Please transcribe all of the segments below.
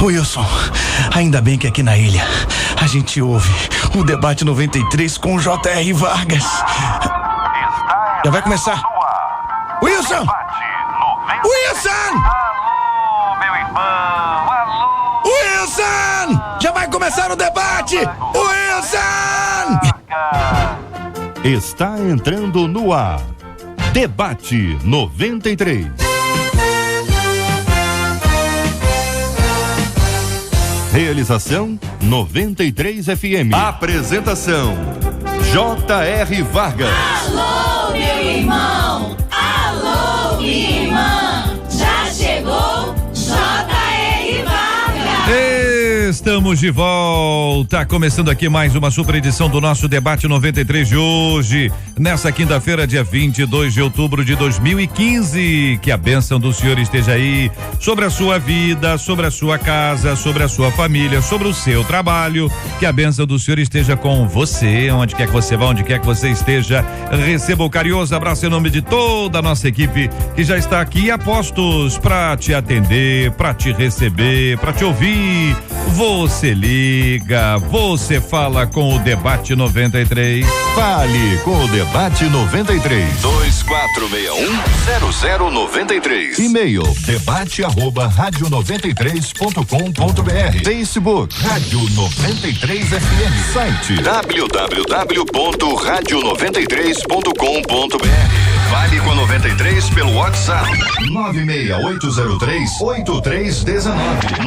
Wilson, ainda bem que aqui na ilha a gente ouve o Debate 93 com o J.R. Vargas. Já vai começar. Wilson! Wilson! Alô, meu irmão! Alô! Wilson! Já vai começar o debate! Wilson! Está entrando no ar. Debate 93. Realização 93 FM. Apresentação J.R. Vargas. Alô, meu irmão! Alô, minha irmã! Já chegou J.R. Vargas! Estamos de volta, começando aqui mais uma super edição do nosso Debate 93 de hoje, nessa quinta-feira, dia 22 de outubro de 2015. Que a bênção do Senhor esteja aí sobre a sua vida, sobre a sua casa, sobre a sua família, sobre o seu trabalho. Que a bênção do Senhor esteja com você, onde quer que você vá, onde quer que você esteja. Receba o carinhoso abraço em nome de toda a nossa equipe que já está aqui, apostos para te atender, para te receber, para te ouvir. Você liga, você fala com o Debate 93. Fale com o Debate 93. 2461-0093. E-mail debate@radio93.com.br. Facebook Rádio 93 FM. Site www.radio93.com.br. Fale com a 93 pelo WhatsApp 96803-8319.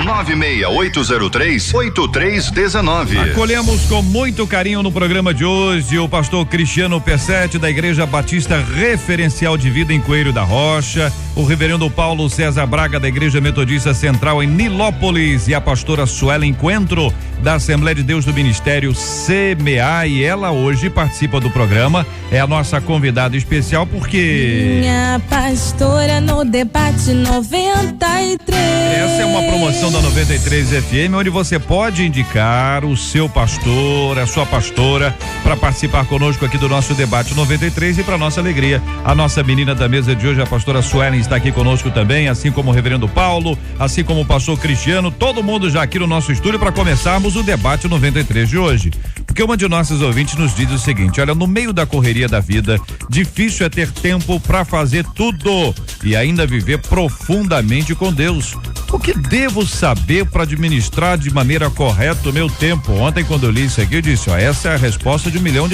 96803-8319. Acolhemos com muito carinho no programa de hoje o pastor Cristiano Pessetti, da Igreja Batista Referencial de Vida em Coelho da Rocha, o reverendo Paulo César Braga, da Igreja Metodista Central em Nilópolis, e a pastora Suelen Coentro, da Assembleia de Deus do Ministério CMA, e ela hoje participa do programa, é a nossa convidada especial porque minha pastora no Debate 93. Essa é uma promoção da 93 FM, onde você pode indicar o seu pastor, a sua pastora, para participar conosco aqui do nosso Debate 93. E para nossa alegria, a nossa menina da mesa de hoje, a pastora Suelen, está aqui conosco também, assim como o reverendo Paulo, assim como o pastor Cristiano, todo mundo já aqui no nosso estúdio para começarmos o Debate 93 de hoje. Porque uma de nossas ouvintes nos diz o seguinte: olha, no meio da correria da vida, difícil é ter tempo para fazer tudo e ainda viver profundamente com Deus. O que devo saber para administrar de maneira correta o meu tempo? Ontem, quando eu li isso aqui, eu disse, essa é a resposta de $1 milhão.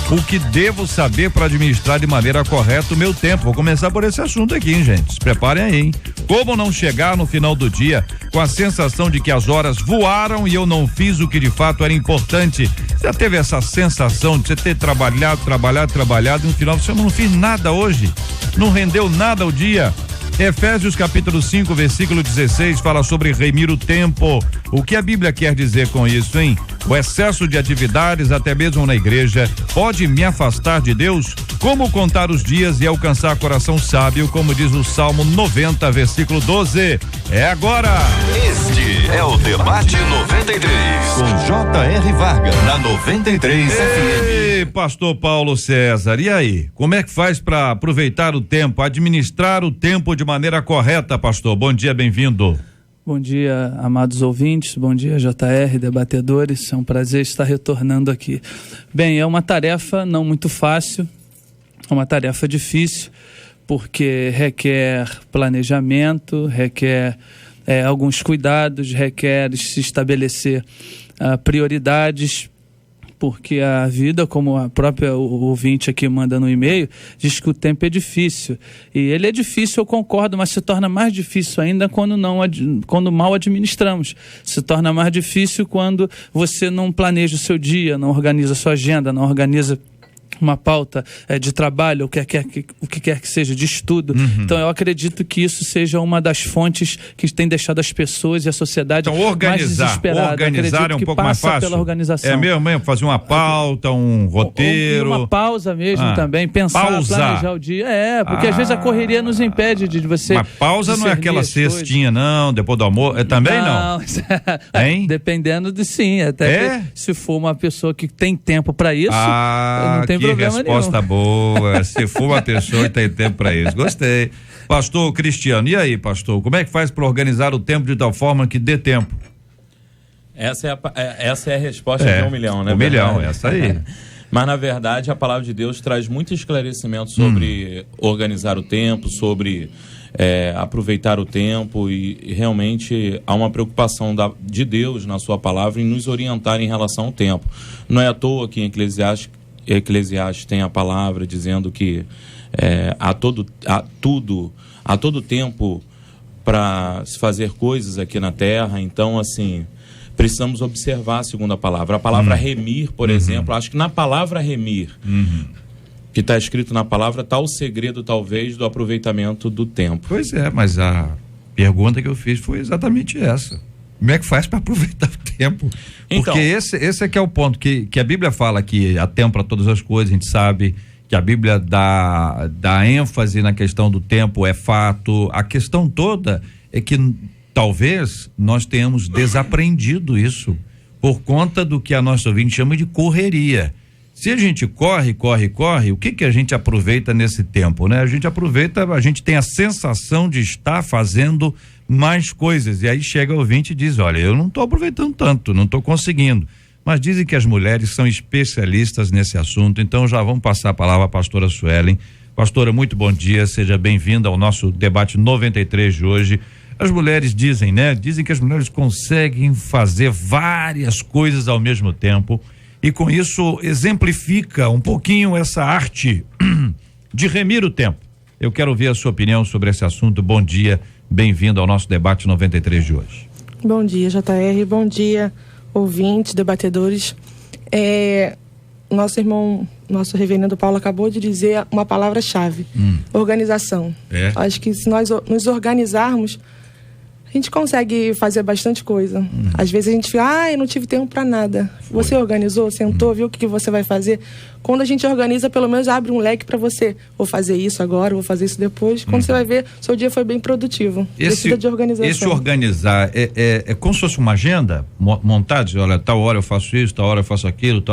O que devo saber para administrar de maneira correta o meu tempo? Vou começar por esse assunto aqui, hein, gente? Se preparem aí, hein? Como não chegar no final do dia com a sensação de que as horas voaram e eu não fiz o que de fato era importante? Já teve essa sensação de você ter trabalhado e no final você não fez nada hoje? Não rendeu nada o dia? Efésios capítulo 5, versículo 16 fala sobre remir o tempo. O que a Bíblia quer dizer com isso, hein? O excesso de atividades, até mesmo na igreja, pode me afastar de Deus? Como contar os dias e alcançar coração sábio, como diz o Salmo 90, versículo 12. É agora! Este é o Debate 93, com J.R. Vargas, na 93 FM. Pastor Paulo César, e aí? Como é que faz para aproveitar o tempo, administrar o tempo de maneira correta, pastor? Bom dia, bem-vindo. Bom dia, amados ouvintes, bom dia, JR, debatedores, é um prazer estar retornando aqui. Bem, é uma tarefa não muito fácil, é uma tarefa difícil, porque requer planejamento, requer alguns cuidados, requer se estabelecer prioridades, porque a vida, como a própria ouvinte aqui manda no e-mail, diz que o tempo é difícil. E ele é difícil, eu concordo, mas se torna mais difícil ainda quando mal administramos. Se torna mais difícil quando você não planeja o seu dia, não organiza a sua agenda, não organiza uma pauta de trabalho, o que quer que seja, de estudo. Então eu acredito que isso seja uma das fontes que tem deixado as pessoas e a sociedade mais desesperada. Organizar é um pouco mais fácil. Pela organização. É mesmo, fazer uma pauta, um roteiro. Uma pausa mesmo também, pensar, planejar o dia. Porque às vezes a correria nos impede de você. Uma pausa não é aquela cestinha, não, depois do almoço, também não. Hein? Dependendo de sim, até se for uma pessoa que tem tempo para isso, não tem problema resposta nenhum. boa. Se for uma pessoa que tem tempo para isso. Gostei. Pastor Cristiano, e aí, pastor? Como é que faz para organizar o tempo de tal forma que dê tempo? Essa é a resposta de 1 milhão, né? 1 milhão, essa aí. Mas, na verdade, a palavra de Deus traz muito esclarecimento sobre organizar o tempo, sobre aproveitar o tempo, e realmente há uma preocupação de Deus na sua palavra em nos orientar em relação ao tempo. Não é à toa que em Eclesiastes tem a palavra dizendo que há todo tempo para se fazer coisas aqui na terra. Então, assim, precisamos observar segundo a palavra. A palavra remir, por exemplo, acho que na palavra remir, que está escrito na palavra, está o segredo, talvez, do aproveitamento do tempo. Pois é, mas a pergunta que eu fiz foi exatamente essa. Como é que faz para aproveitar o tempo? Então, porque esse é que é o ponto, que a Bíblia fala que há tempo para todas as coisas, a gente sabe que a Bíblia dá ênfase na questão do tempo, é fato. A questão toda é que talvez nós tenhamos desaprendido isso por conta do que a nossa ouvinte chama de correria. Se a gente corre, o que a gente aproveita nesse tempo, né? A gente tem a sensação de estar fazendo mais coisas, e aí chega o ouvinte e diz, olha, eu não estou aproveitando tanto, não estou conseguindo. Mas dizem que as mulheres são especialistas nesse assunto, então já vamos passar a palavra à pastora Suelen. Pastora, muito bom dia, seja bem-vinda ao nosso debate 93 de hoje. As mulheres dizem, né? Dizem que as mulheres conseguem fazer várias coisas ao mesmo tempo, e com isso exemplifica um pouquinho essa arte de remir o tempo. Eu quero ouvir a sua opinião sobre esse assunto. Bom dia, bem-vindo ao nosso debate 93 de hoje. Bom dia, JR, bom dia, ouvintes, debatedores. Nosso reverendo Paulo acabou de dizer uma palavra-chave, organização. Acho que se nós nos organizarmos, a gente consegue fazer bastante coisa. Às vezes a gente fica, eu não tive tempo para nada. Você organizou, sentou, viu o que você vai fazer? Quando a gente organiza, pelo menos abre um leque para você. Vou fazer isso agora, vou fazer isso depois. Quando você vai ver, seu dia foi bem produtivo. Precisa de organização. Esse organizar é como se fosse uma agenda montada? Olha, tal hora eu faço isso, tal hora eu faço aquilo.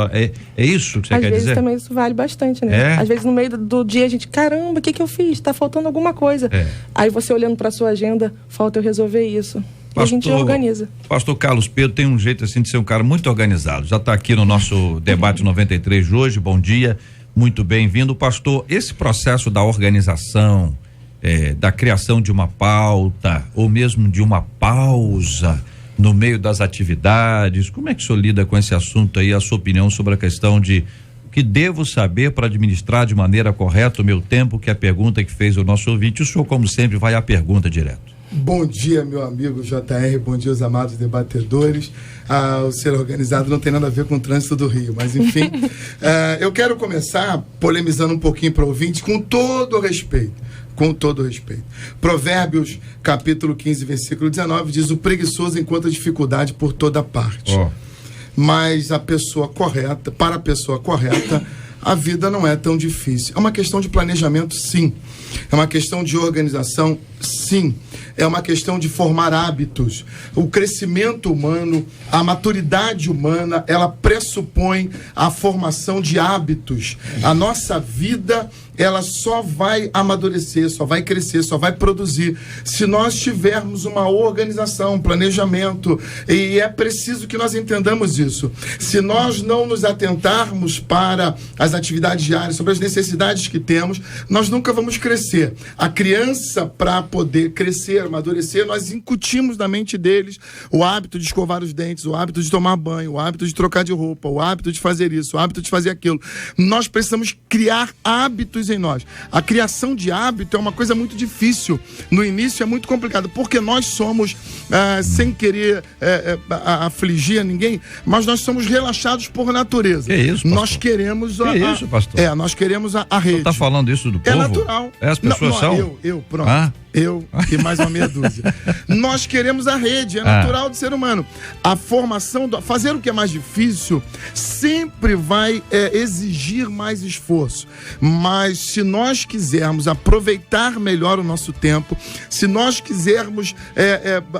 É isso que você quer dizer? Às vezes também isso vale bastante, né? Às vezes no meio do dia a gente, caramba, o que eu fiz? Tá faltando alguma coisa. Aí você olhando para sua agenda, falta eu resolver isso. E a gente organiza. Pastor Carlos Pedro tem um jeito assim de ser um cara muito organizado. Já está aqui no nosso debate 93 de hoje. Bom dia, muito bem-vindo, pastor. Esse processo da organização, da criação de uma pauta ou mesmo de uma pausa no meio das atividades, como é que o senhor lida com esse assunto aí? A sua opinião sobre a questão de o que devo saber para administrar de maneira correta o meu tempo, que é a pergunta que fez o nosso ouvinte. O senhor, como sempre, vai à pergunta direto. Bom dia, meu amigo JR, bom dia, os amados debatedores. O ser organizado não tem nada a ver com o trânsito do Rio, mas enfim. Eu quero começar polemizando um pouquinho para o ouvinte, com todo respeito. Provérbios, capítulo 15, versículo 19, diz: o preguiçoso encontra dificuldade por toda parte. Mas para a pessoa correta, a vida não é tão difícil. É uma questão de planejamento, sim. É uma questão de organização, sim. É uma questão de formar hábitos. O crescimento humano, a maturidade humana, ela pressupõe a formação de hábitos. A nossa vida, ela só vai amadurecer, só vai crescer, só vai produzir se nós tivermos uma organização, um planejamento. E é preciso que nós entendamos isso. Se nós não nos atentarmos para as atividades diárias, sobre as necessidades que temos, nós nunca vamos crescer. A criança, para poder crescer, amadurecer, nós incutimos na mente deles o hábito de escovar os dentes, o hábito de tomar banho, o hábito de trocar de roupa, o hábito de fazer isso, o hábito de fazer aquilo. Nós precisamos criar hábitos em nós. A criação de hábito é uma coisa muito difícil. No início é muito complicado, porque nós somos, sem querer afligir a ninguém, mas nós somos relaxados por natureza. Que isso, pastor? Nós queremos pastor? Nós queremos a rede. Você está falando isso do povo? É natural. As pessoas são? Pronto. Eu e mais uma meia dúzia. Nós queremos a rede, é natural do ser humano. A formação, fazer o que é mais difícil, sempre vai exigir mais esforço. Mas se nós quisermos aproveitar melhor o nosso tempo, se nós quisermos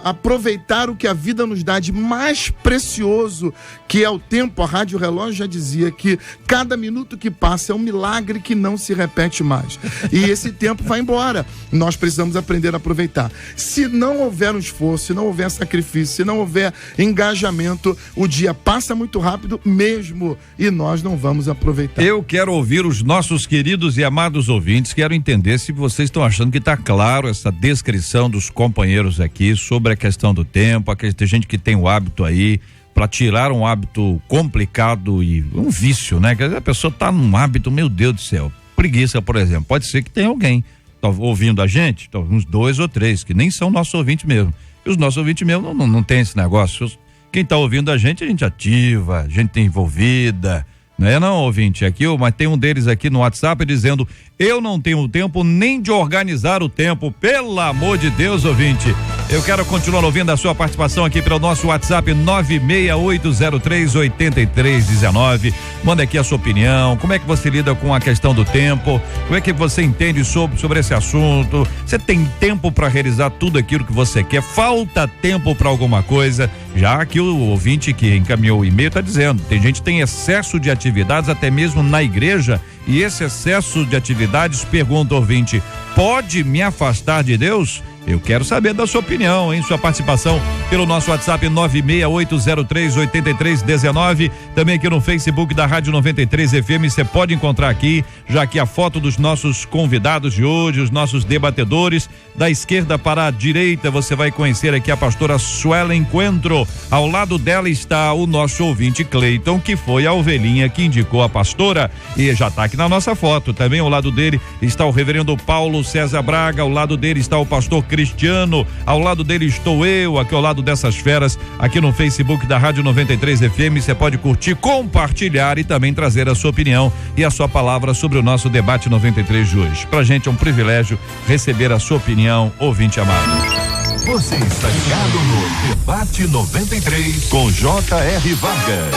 aproveitar o que a vida nos dá de mais precioso, que é o tempo, a Rádio Relógio já dizia que cada minuto que passa é um milagre que não se repete mais. E esse tempo vai embora. Nós precisamos aprender a aproveitar. Se não houver um esforço, se não houver sacrifício, se não houver engajamento, o dia passa muito rápido mesmo e nós não vamos aproveitar. Eu quero ouvir os nossos queridos e amados ouvintes, quero entender se vocês estão achando que está claro essa descrição dos companheiros aqui sobre a questão do tempo, tem gente que tem o hábito aí para tirar um hábito complicado e um vício, né? Que a pessoa tá num hábito, meu Deus do céu, preguiça, por exemplo, pode ser que tenha alguém ouvindo a gente, uns 2 ou 3, que nem são nossos ouvintes mesmo. E os nossos ouvintes mesmo não tem esse negócio. Quem tá ouvindo a gente ativa, a gente tem envolvida, não, ouvinte, aqui, mas tem um deles aqui no WhatsApp dizendo: eu não tenho tempo nem de organizar o tempo, pelo amor de Deus, ouvinte. Eu quero continuar ouvindo a sua participação aqui pelo nosso WhatsApp 968038319. Manda aqui a sua opinião, como é que você lida com a questão do tempo, como é que você entende sobre esse assunto, você tem tempo para realizar tudo aquilo que você quer, falta tempo para alguma coisa, já que o ouvinte que encaminhou o e-mail está dizendo, tem gente que tem excesso de atividades até mesmo na igreja, e esse excesso de atividades, pergunta o ouvinte, pode me afastar de Deus? Eu quero saber da sua opinião, sua participação pelo nosso WhatsApp 968038319, também aqui no Facebook da Rádio 93 FM, você pode encontrar aqui, já que a foto dos nossos convidados de hoje, os nossos debatedores, da esquerda para a direita, você vai conhecer aqui a pastora Suelen Coentro, ao lado dela está o nosso ouvinte Cleiton, que foi a ovelhinha que indicou a pastora, e já está aqui na nossa foto, também ao lado dele está o reverendo Paulo César Braga, ao lado dele está o pastor Cristiano, ao lado dele estou eu, aqui ao lado dessas feras, aqui no Facebook da Rádio 93 FM, você pode curtir, compartilhar e também trazer a sua opinião e a sua palavra sobre o nosso debate 93 de hoje. Pra gente é um privilégio receber a sua opinião, ouvinte amado. Você está ligado no Debate 93 com J.R. Vargas.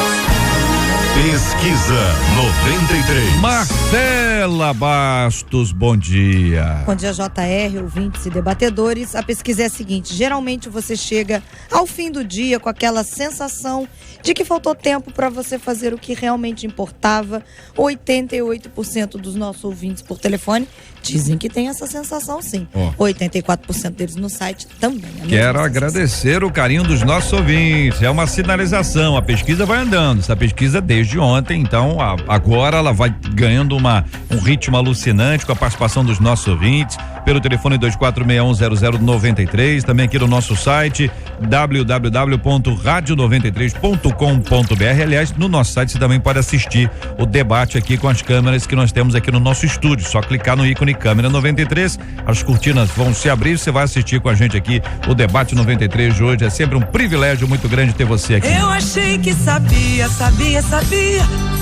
Pesquisa 93. Marcela Bastos, bom dia. Bom dia, JR, ouvintes e debatedores. A pesquisa é a seguinte: geralmente você chega ao fim do dia com aquela sensação de que faltou tempo para você fazer o que realmente importava. 88% dos nossos ouvintes por telefone dizem que tem essa sensação, sim. 84% deles no site também. Quero agradecer o carinho dos nossos ouvintes. É uma sinalização, a pesquisa vai andando. Essa pesquisa desde ontem, então agora ela vai ganhando um ritmo alucinante com a participação dos nossos ouvintes pelo telefone 24610093, também aqui no nosso site www.radio93.com.br. Aliás, no nosso site você também pode assistir o debate aqui com as câmeras que nós temos aqui no nosso estúdio. Só clicar no ícone câmera 93, as cortinas vão se abrir, você vai assistir com a gente aqui o debate 93 de hoje. É sempre um privilégio muito grande ter você aqui. Eu achei que sabia,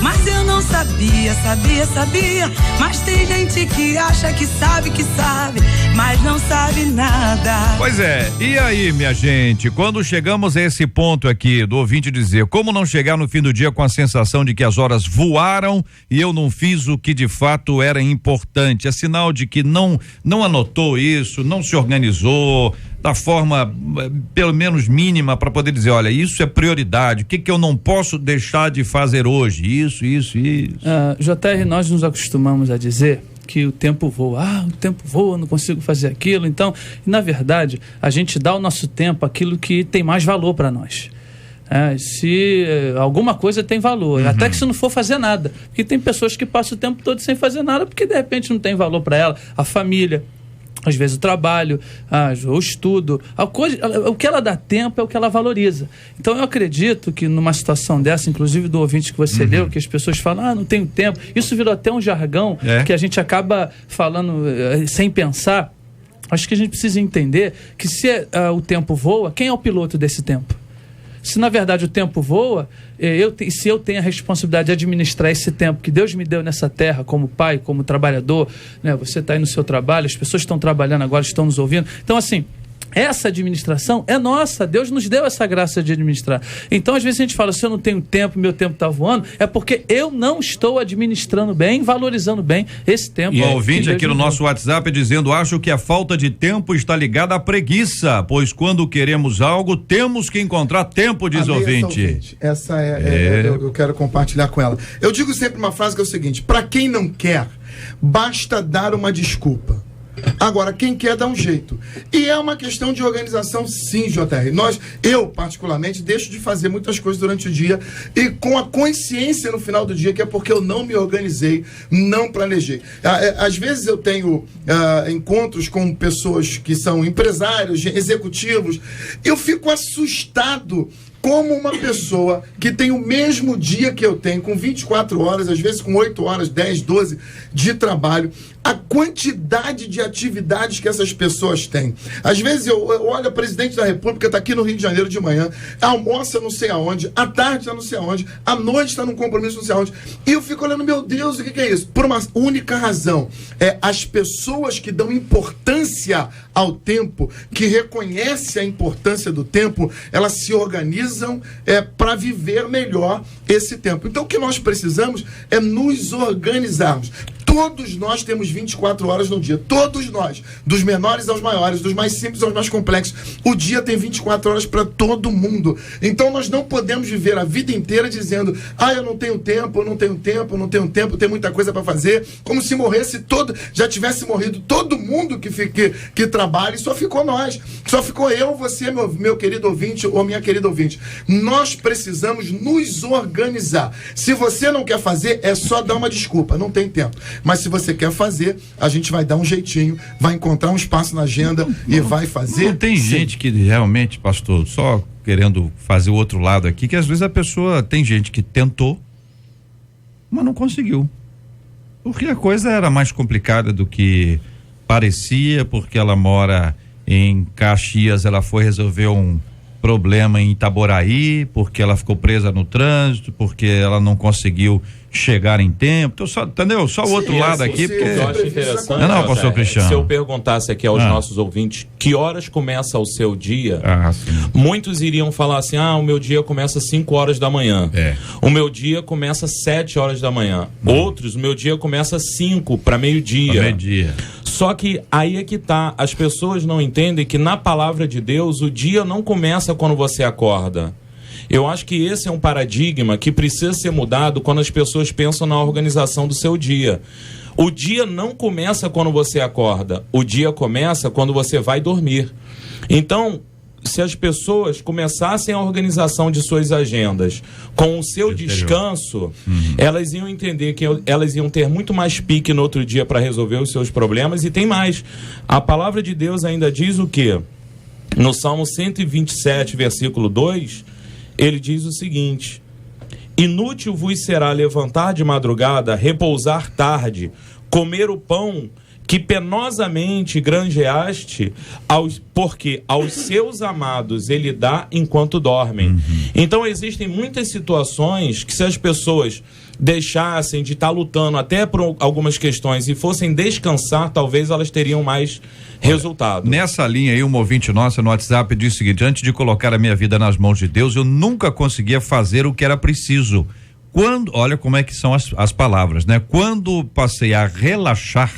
mas eu não sabia, mas tem gente que acha que sabe, mas não sabe nada. Pois é, e aí, minha gente, quando chegamos a esse ponto aqui do ouvinte dizer como não chegar no fim do dia com a sensação de que as horas voaram e eu não fiz o que de fato era importante, é sinal de que não anotou isso, não se organizou da forma pelo menos mínima para poder dizer, olha, isso é prioridade, o que eu não posso deixar de fazer hoje, isso. JR, nós nos acostumamos a dizer que o tempo voa, não consigo fazer aquilo, então, na verdade, a gente dá o nosso tempo àquilo que tem mais valor para nós. Se alguma coisa tem valor, até que se não for fazer nada, porque tem pessoas que passam o tempo todo sem fazer nada porque de repente não tem valor para ela, a família, às vezes o trabalho, o estudo, o que ela dá tempo é o que ela valoriza. Então eu acredito que numa situação dessa, inclusive do ouvinte que você leu, que as pessoas falam, não tenho tempo, isso virou até um jargão que a gente acaba falando sem pensar. Acho que a gente precisa entender que se o tempo voa, quem é o piloto desse tempo? Se na verdade o tempo voa, se eu tenho a responsabilidade de administrar esse tempo que Deus me deu nessa terra, como pai, como trabalhador, né? Você está aí no seu trabalho, as pessoas estão trabalhando agora, estão nos ouvindo. Então, assim, essa administração é nossa, Deus nos deu essa graça de administrar. Então, às vezes a gente fala, se eu não tenho tempo, meu tempo está voando, é porque eu não estou administrando bem, valorizando bem esse tempo. E o ouvinte aqui no nosso WhatsApp dizendo, acho que a falta de tempo está ligada à preguiça, pois quando queremos algo, temos que encontrar tempo, diz o ouvinte. Essa eu quero compartilhar com ela. Eu digo sempre uma frase que é o seguinte, para quem não quer, basta dar uma desculpa. Agora, quem quer dá um jeito. E é uma questão de organização, sim, JR. Eu, particularmente, deixo de fazer muitas coisas durante o dia e com a consciência no final do dia, que é porque eu não me organizei, não planejei. Às vezes eu tenho encontros com pessoas que são empresários, executivos, eu fico assustado como uma pessoa que tem o mesmo dia que eu tenho, com 24 horas, às vezes com 8 horas, 10, 12 de trabalho, a quantidade de atividades que essas pessoas têm. Às vezes eu olho, o presidente da República está aqui no Rio de Janeiro de manhã, almoça não sei aonde, à tarde está não sei aonde, à noite está num compromisso não sei aonde, e eu fico olhando, meu Deus, o que é isso? Por uma única razão, as pessoas que dão importância ao tempo, que reconhecem a importância do tempo, elas se organizam para viver melhor esse tempo. Então o que nós precisamos é nos organizarmos. Todos nós temos 24 horas no dia. Todos nós. Dos menores aos maiores, dos mais simples aos mais complexos. O dia tem 24 horas para todo mundo. Então nós não podemos viver a vida inteira dizendo, eu não tenho tempo, eu não tenho tempo, eu não tenho tempo, tem muita coisa para fazer. Como se morresse já tivesse morrido todo mundo que trabalha e só ficou nós. Só ficou eu, você, meu querido ouvinte ou minha querida ouvinte. Nós precisamos nos organizar. Se você não quer fazer, é só dar uma desculpa. Não tem tempo. Mas se você quer fazer, a gente vai dar um jeitinho, vai encontrar um espaço na agenda e vai fazer. Não tem gente que realmente, pastor, só querendo fazer o outro lado aqui, que às vezes a pessoa, tem gente que tentou, mas não conseguiu. Porque a coisa era mais complicada do que parecia, porque ela mora em Caxias, ela foi resolver um problema em Itaboraí, porque ela ficou presa no trânsito, porque ela não conseguiu chegar em tempo, então só, entendeu? Só o outro lado aqui, porque... Eu acho interessante, não, pastor Cristiano. Se eu perguntasse aqui aos nossos ouvintes, que horas começa o seu dia, muitos iriam falar assim, o meu dia começa às 5 horas da manhã, o meu dia começa às 7 horas da manhã, outros, o meu dia começa às 5 para meio-dia. Só que aí é que tá, as pessoas não entendem que na palavra de Deus, o dia não começa quando você acorda. Eu acho que esse é um paradigma que precisa ser mudado quando as pessoas pensam na organização do seu dia. O dia não começa quando você acorda, o dia começa quando você vai dormir. Então, se as pessoas começassem a organização de suas agendas com o seu descanso, elas iam entender que elas iam ter muito mais pique no outro dia para resolver os seus problemas. E tem mais, a palavra de Deus ainda diz o quê? No Salmo 127, versículo 2, ele diz o seguinte: inútil vos será levantar de madrugada, repousar tarde, comer o pão que penosamente granjeaste, porque aos seus amados ele dá enquanto dormem. Então existem muitas situações que, se as pessoas deixassem de estar lutando até por algumas questões e fossem descansar, talvez elas teriam mais resultado. Nessa linha aí, uma ouvinte nossa no WhatsApp diz o seguinte: antes de colocar a minha vida nas mãos de Deus, eu nunca conseguia fazer o que era preciso. Olha como é que são as palavras, né? Quando passei a relaxar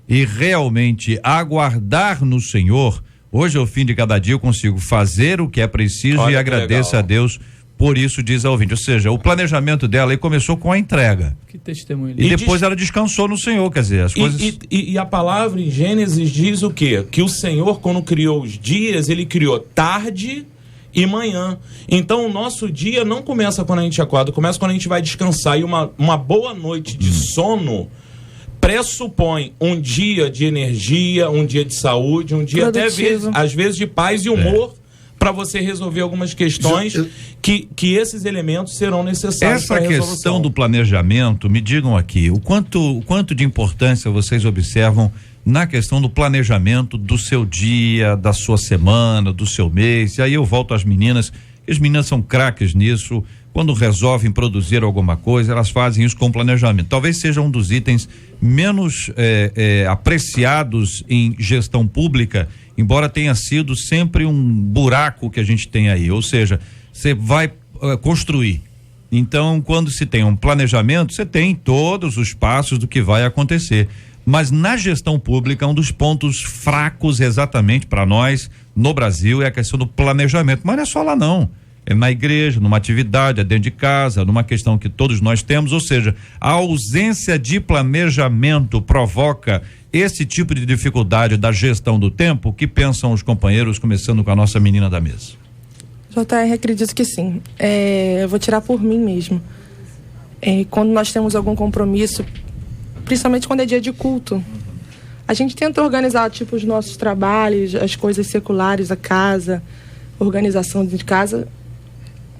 e realmente aguardar no Senhor, hoje ao fim de cada dia eu consigo fazer o que é preciso e agradeço a Deus por isso, diz a ouvinte. Ou seja, o planejamento dela aí começou com a entrega. Que testemunho. E depois ela descansou no Senhor, quer dizer, as coisas... E a palavra em Gênesis diz o quê? Que o Senhor, quando criou os dias, ele criou tarde e manhã. Então o nosso dia não começa quando a gente acorda, começa quando a gente vai descansar. E uma boa noite de sono pressupõe um dia de energia, um dia de saúde, um dia até às vezes de paz e humor para você resolver algumas questões que esses elementos serão necessários para a resolução. Essa questão do planejamento, me digam aqui, o quanto de importância vocês observam na questão do planejamento do seu dia, da sua semana, do seu mês. E aí eu volto às meninas, as meninas são craques nisso. Quando resolvem produzir alguma coisa, elas fazem isso com planejamento. Talvez seja um dos itens menos apreciados em gestão pública, embora tenha sido sempre um buraco que a gente tem aí. Ou seja, você vai construir. Então, quando se tem um planejamento, você tem todos os passos do que vai acontecer. Mas na gestão pública, um dos pontos fracos exatamente para nós no Brasil é a questão do planejamento. Mas não é só lá não. É na igreja, numa atividade, é dentro de casa, numa questão que todos nós temos, ou seja, a ausência de planejamento provoca esse tipo de dificuldade da gestão do tempo. O que pensam os companheiros, começando com a nossa menina da mesa? JR, acredito que sim. Eu vou tirar por mim mesmo. Quando nós temos algum compromisso, principalmente quando é dia de culto, a gente tenta organizar tipo os nossos trabalhos, as coisas seculares, a casa, organização de casa,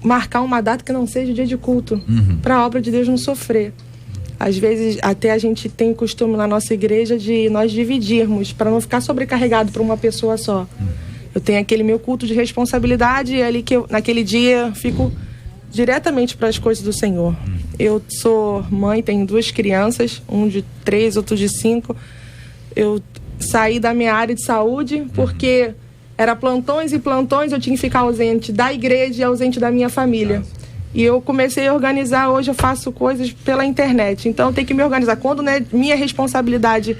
marcar uma data que não seja dia de culto, para a obra de Deus não sofrer. Às vezes até a gente tem costume na nossa igreja de nós dividirmos, para não ficar sobrecarregado para uma pessoa só. Eu tenho aquele meu culto de responsabilidade, ali que eu, naquele dia, fico diretamente para as coisas do Senhor. Eu sou mãe, tenho 2 crianças, um de 3, outro de 5. Eu saí da minha área de saúde porque era plantões e plantões, eu tinha que ficar ausente da igreja e ausente da minha família. E eu comecei a organizar, hoje eu faço coisas pela internet. Então eu tenho que me organizar. Quando não é minha responsabilidade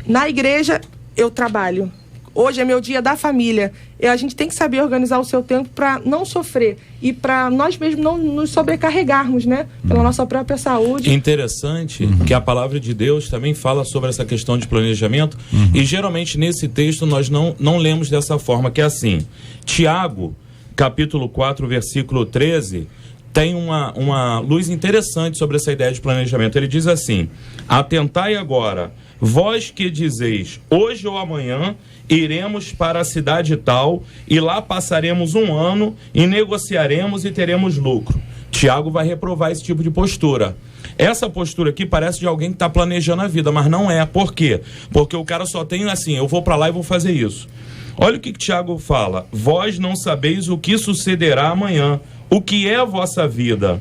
na igreja, eu trabalho. Hoje é meu dia da família. E a gente tem que saber organizar o seu tempo para não sofrer e para nós mesmos não nos sobrecarregarmos, né? Pela nossa própria saúde. Interessante que a palavra de Deus também fala sobre essa questão de planejamento e geralmente nesse texto nós não lemos dessa forma, que é assim. Tiago, capítulo 4, versículo 13, tem uma luz interessante sobre essa ideia de planejamento. Ele diz assim: atentai agora, vós que dizeis, hoje ou amanhã iremos para a cidade tal e lá passaremos 1 ano e negociaremos e teremos lucro. Tiago vai reprovar esse tipo de postura. Essa postura aqui parece de alguém que está planejando a vida, mas não é. Por quê? Porque o cara só tem assim, eu vou para lá e vou fazer isso. Olha o que Tiago fala: vós não sabeis o que sucederá amanhã. O que é a vossa vida?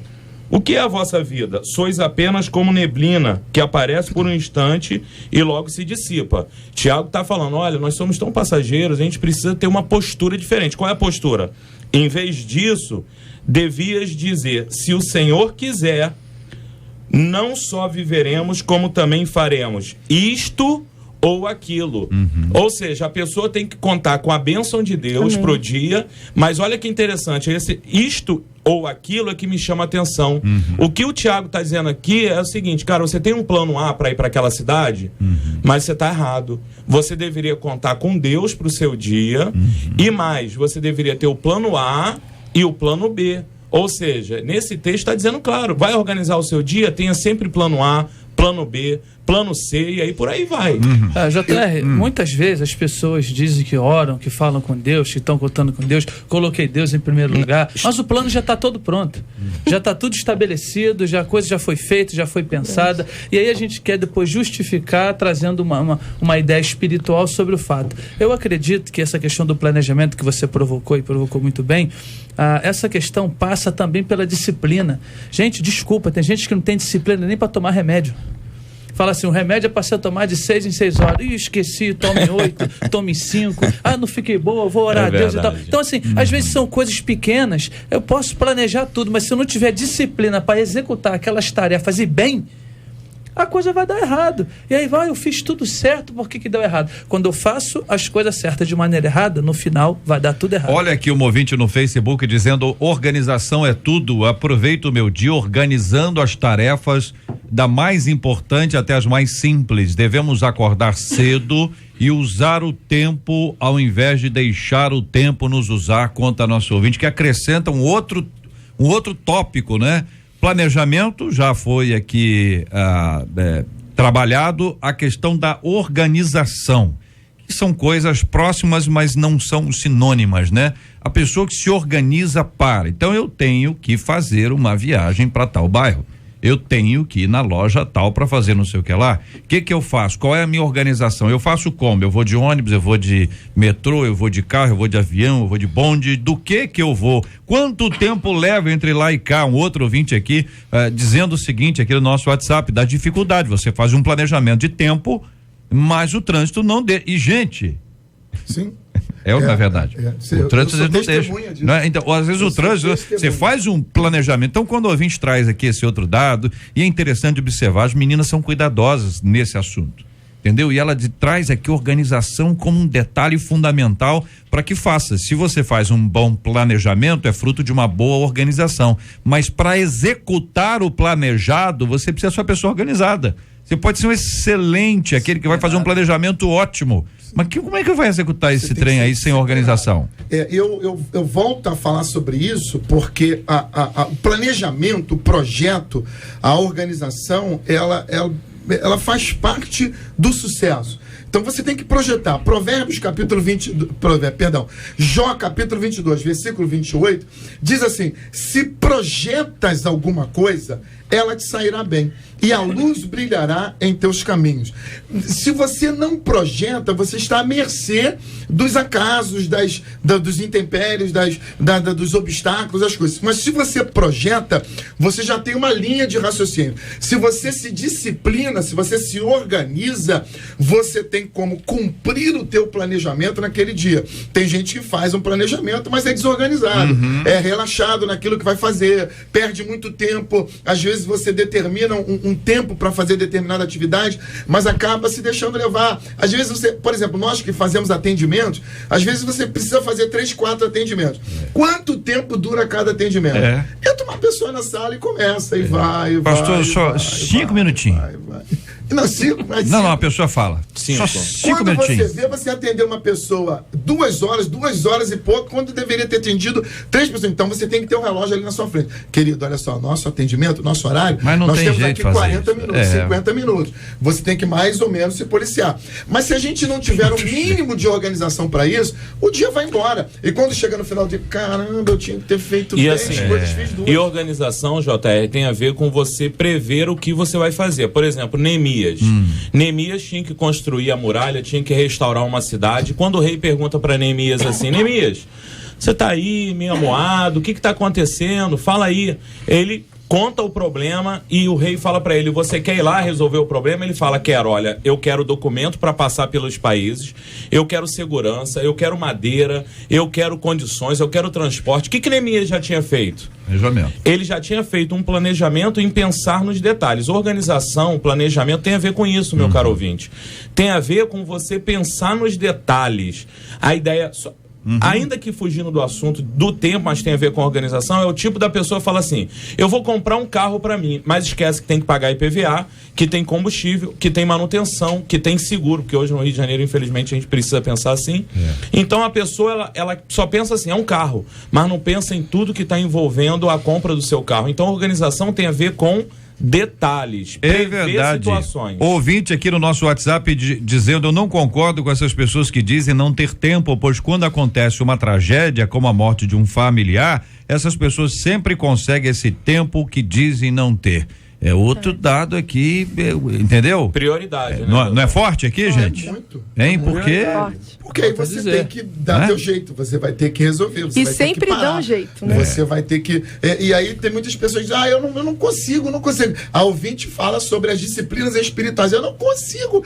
O que é a vossa vida? Sois apenas como neblina, que aparece por um instante e logo se dissipa. Tiago está falando, olha, nós somos tão passageiros, a gente precisa ter uma postura diferente. Qual é a postura? Em vez disso, devias dizer, se o Senhor quiser, não só viveremos, como também faremos isto ou aquilo. Ou seja, a pessoa tem que contar com a bênção de Deus pro dia, mas olha que interessante, isto ou aquilo é que me chama a atenção. O que o Tiago está dizendo aqui é o seguinte, cara, você tem um plano A para ir para aquela cidade, mas você está errado. Você deveria contar com Deus pro seu dia, e mais, você deveria ter o plano A e o plano B. Ou seja, nesse texto está dizendo claro, vai organizar o seu dia, tenha sempre plano A, plano B, plano C, e aí por aí vai. JR, muitas vezes as pessoas dizem que oram, que falam com Deus, que estão contando com Deus, coloquei Deus em primeiro lugar, mas o plano já está todo pronto, já está tudo estabelecido, a coisa já foi feita, já foi pensada, e aí a gente quer depois justificar trazendo uma ideia espiritual sobre o fato. Eu acredito que essa questão do planejamento que você provocou e provocou muito bem, essa questão passa também pela disciplina. Gente, desculpa, tem gente que não tem disciplina nem para tomar remédio. Fala assim, o remédio é para você tomar de 6 em 6 horas. Ih, esqueci, tome 8, tome 5. Não fiquei boa, vou orar a Deus e tal. Então, assim, às vezes são coisas pequenas, eu posso planejar tudo, mas se eu não tiver disciplina para executar aquelas tarefas e bem, a coisa vai dar errado. E aí eu fiz tudo certo, por que deu errado? Quando eu faço as coisas certas de maneira errada, no final vai dar tudo errado. Olha aqui um ouvinte no Facebook dizendo, organização é tudo, aproveito o meu dia organizando as tarefas, da mais importante até as mais simples. Devemos acordar cedo e usar o tempo ao invés de deixar o tempo nos usar, conta nosso ouvinte, que acrescenta um outro tópico, né? Planejamento, já foi aqui trabalhado, a questão da organização, que são coisas próximas, mas não são sinônimas, né? A pessoa que se organiza para, então eu tenho que fazer uma viagem para tal bairro, eu tenho que ir na loja tal para fazer não sei o que lá. O que eu faço? Qual é a minha organização? Eu faço como? Eu vou de ônibus, eu vou de metrô, eu vou de carro, eu vou de avião, eu vou de bonde. Do que eu vou? Quanto tempo leva entre lá e cá? Um outro ouvinte aqui dizendo o seguinte, aqui no nosso WhatsApp, da dificuldade. Você faz um planejamento de tempo, mas o trânsito não deixa. E, gente... Sim. Na verdade. O trânsito não deixa. Né? Então, às vezes o trânsito, você faz um planejamento. Então, quando o ouvinte traz aqui esse outro dado, e é interessante observar, as meninas são cuidadosas nesse assunto. Entendeu? E ela traz aqui organização como um detalhe fundamental para que faça. Se você faz um bom planejamento, é fruto de uma boa organização. Mas para executar o planejado, você precisa ser uma pessoa organizada. Você pode ser um excelente, aquele que vai fazer um planejamento ótimo. Mas como é que vai executar esse trem aí sem organização? Eu volto a falar sobre isso porque o planejamento, o projeto, a organização, ela faz parte do sucesso. Então você tem que projetar. Jó capítulo 22, versículo 28, diz assim: se projetas alguma coisa, ela te sairá bem, e a luz brilhará em teus caminhos. Se você não projeta, você está à mercê dos acasos, dos intempéries, dos obstáculos, das coisas. Mas se você projeta, você já tem uma linha de raciocínio. Se você se disciplina, se você se organiza, você tem como cumprir o teu planejamento naquele dia. Tem gente que faz um planejamento, mas é desorganizado, é relaxado naquilo que vai fazer, perde muito tempo. Às vezes você determina um tempo para fazer determinada atividade, mas acaba se deixando levar. Às vezes você, por exemplo, nós que fazemos atendimentos, às vezes você precisa fazer 3, 4 atendimentos. Quanto tempo dura cada atendimento? Entra uma pessoa na sala e começa, e vai, Pastor, só 5 minutinhos. Não, 5, mas não, a pessoa fala. Só 5 minutinhos. Quando você atender uma pessoa 2 horas e pouco, quando deveria ter atendido 3 pessoas. Então você tem que ter um relógio ali na sua frente. Querido, olha só, nosso atendimento, nosso horário, mas não nós tem temos jeito aqui de 40 minutos, 50 minutos. Você tem que mais ou menos se policiar. Mas se a gente não tiver um mínimo de organização para isso, o dia vai embora. E quando chega no final de caramba, eu tinha que ter feito 10 coisas, fiz 2. E organização, JR, tem a ver com você prever o que você vai fazer. Por exemplo, Neemias. Neemias tinha que construir a muralha, tinha que restaurar uma cidade. Quando o rei pergunta para Neemias assim: Neemias, você tá aí meio amuado, o que tá acontecendo? Fala aí. Ele conta o problema e o rei fala para ele: você quer ir lá resolver o problema? Ele fala: quero, olha, eu quero documento para passar pelos países, eu quero segurança, eu quero madeira, eu quero condições, eu quero transporte. O que Neemias já tinha feito? Ele já tinha feito um planejamento em pensar nos detalhes. Organização, planejamento tem a ver com isso, meu caro ouvinte. Tem a ver com você pensar nos detalhes. A ideia... Ainda que fugindo do assunto do tempo, mas tem a ver com a organização, é o tipo da pessoa que fala assim: eu vou comprar um carro para mim, mas esquece que tem que pagar IPVA, que tem combustível, que tem manutenção, que tem seguro, porque hoje no Rio de Janeiro, infelizmente, a gente precisa pensar assim. Então a pessoa, ela só pensa assim: é um carro, mas não pensa em tudo que está envolvendo a compra do seu carro. Então a organização tem a ver com detalhes, verdade. Situações. Ouvinte aqui no nosso WhatsApp dizendo: eu não concordo com essas pessoas que dizem não ter tempo, pois quando acontece uma tragédia como a morte de um familiar, essas pessoas sempre conseguem esse tempo que dizem não ter. É outro dado aqui, entendeu? Prioridade, né? Não é forte aqui, gente? Muito. Hein? Porque aí você tem que dar teu jeito, você vai ter que resolver. Você e vai sempre ter que parar. dá um jeito, né? Você vai ter que... E aí tem muitas pessoas que dizem: eu não consigo. A ouvinte fala sobre as disciplinas espirituais. Eu não consegue.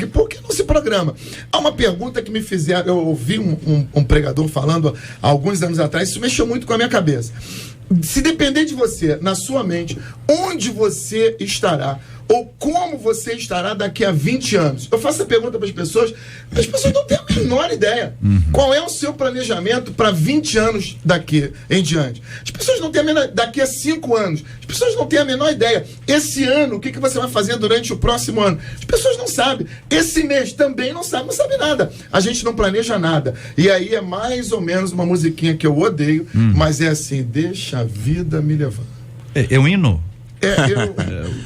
Por que não se programa? Há uma pergunta que me fizeram, eu ouvi um pregador falando há alguns anos atrás, isso mexeu muito com a minha cabeça. Se depender de você, na sua mente, onde você estará ou como você estará daqui a 20 anos? Eu faço a pergunta para as pessoas não têm a menor ideia. Qual é o seu planejamento para 20 anos daqui em diante? As pessoas não têm a menor... Daqui a 5 anos, as pessoas não têm a menor ideia. Esse ano, o que você vai fazer durante o próximo ano? As pessoas não sabem. Esse mês também não sabe nada. A gente não planeja nada. E aí é mais ou menos uma musiquinha que eu odeio, mas é assim: deixa a vida me levar. É um hino?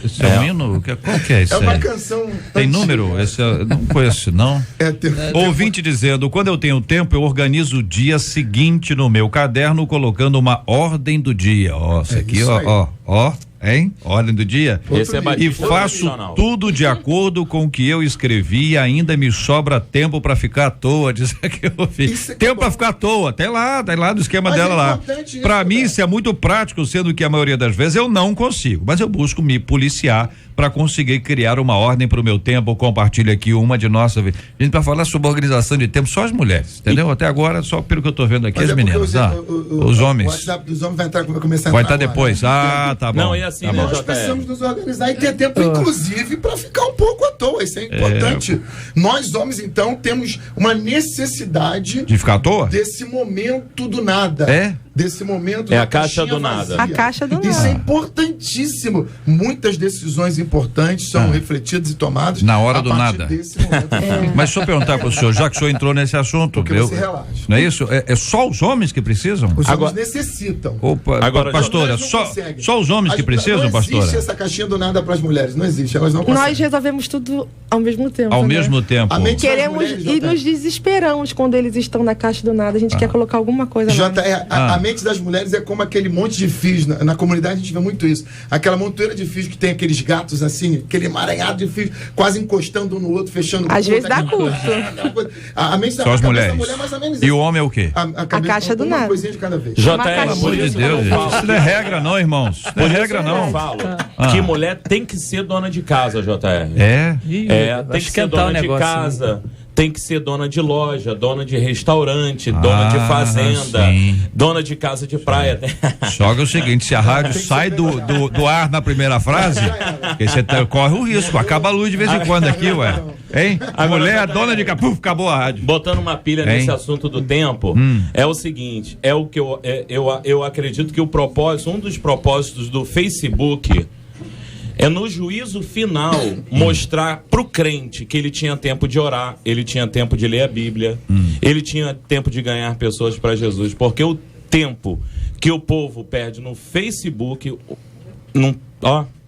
Esse é um hino? Qual que é isso? É uma canção. Tem número? Esse não conheço, não. Ouvinte dizendo: quando eu tenho tempo, eu organizo o dia seguinte no meu caderno, colocando uma ordem do dia. Ó, isso aqui, ó. Hein? Ordem do dia. Esse e faço tudo de acordo com o que eu escrevi e ainda me sobra tempo pra ficar à toa, diz que eu fiz. Tempo pra ficar à toa, tá lá do esquema dela lá. Pra mim isso é muito prático, sendo que a maioria das vezes eu não consigo, mas eu busco me policiar para conseguir criar uma ordem pro meu tempo. Eu compartilho aqui uma de nossa. Gente, pra falar sobre organização de tempo, só as mulheres, entendeu? Até agora, só pelo que eu tô vendo aqui, as meninas. Os homens. O WhatsApp dos homens vai começar a vai estar depois. Tá bom. Não, e assim, nós precisamos nos organizar e ter tempo, inclusive, para ficar um pouco à toa. Isso é importante. Nós, homens, então, temos uma necessidade de ficar à toa? Desse momento do nada. Desse momento a caixa do nada. A caixa do nada. Isso é importantíssimo. Muitas decisões importantes são refletidas e tomadas na hora do nada. Desse momento. Mas deixa eu perguntar para o senhor, já que o senhor entrou nesse assunto, você relaxa. Não é isso? É só os homens que precisam? Os homens necessitam. Agora, pastora, só os homens que precisam, pastora? Não existe essa caixinha do nada para as mulheres, não existe, elas não conseguem. Nós resolvemos tudo ao mesmo tempo. Ao mesmo tempo. Queremos e nos desesperamos quando eles estão na caixa do nada. A gente quer colocar alguma coisa lá. A mente das mulheres é como aquele monte de fios. Na comunidade a gente vê muito isso. Aquela montoeira de fios que tem aqueles gatos assim, aquele emaranhado de fios, quase encostando um no outro, fechando. Às vezes dá curto. A mente da mulher mais ou menos. E o homem é o quê? A caixa do nada. Uma coisinha de cada vez. Pelo amor de Deus, gente. Isso não é regra não, irmãos. Não é regra não. Eu falo que mulher tem que ser dona de casa, JR. Tem que ser dona de casa. Tem que ser dona de loja, dona de restaurante, dona de fazenda, dona de casa de praia. Joga o seguinte, se a rádio sai do ar na primeira frase, você corre o risco, acaba a luz de vez em quando aqui, ué. Hein? A mulher é dona de casa, acabou a rádio. Botando uma pilha nesse assunto do tempo, é o seguinte, é o que eu acredito que um dos propósitos do Facebook é no juízo final mostrar pro crente que ele tinha tempo de orar, ele tinha tempo de ler a Bíblia, ele tinha tempo de ganhar pessoas para Jesus, porque o tempo que o povo perde no Facebook,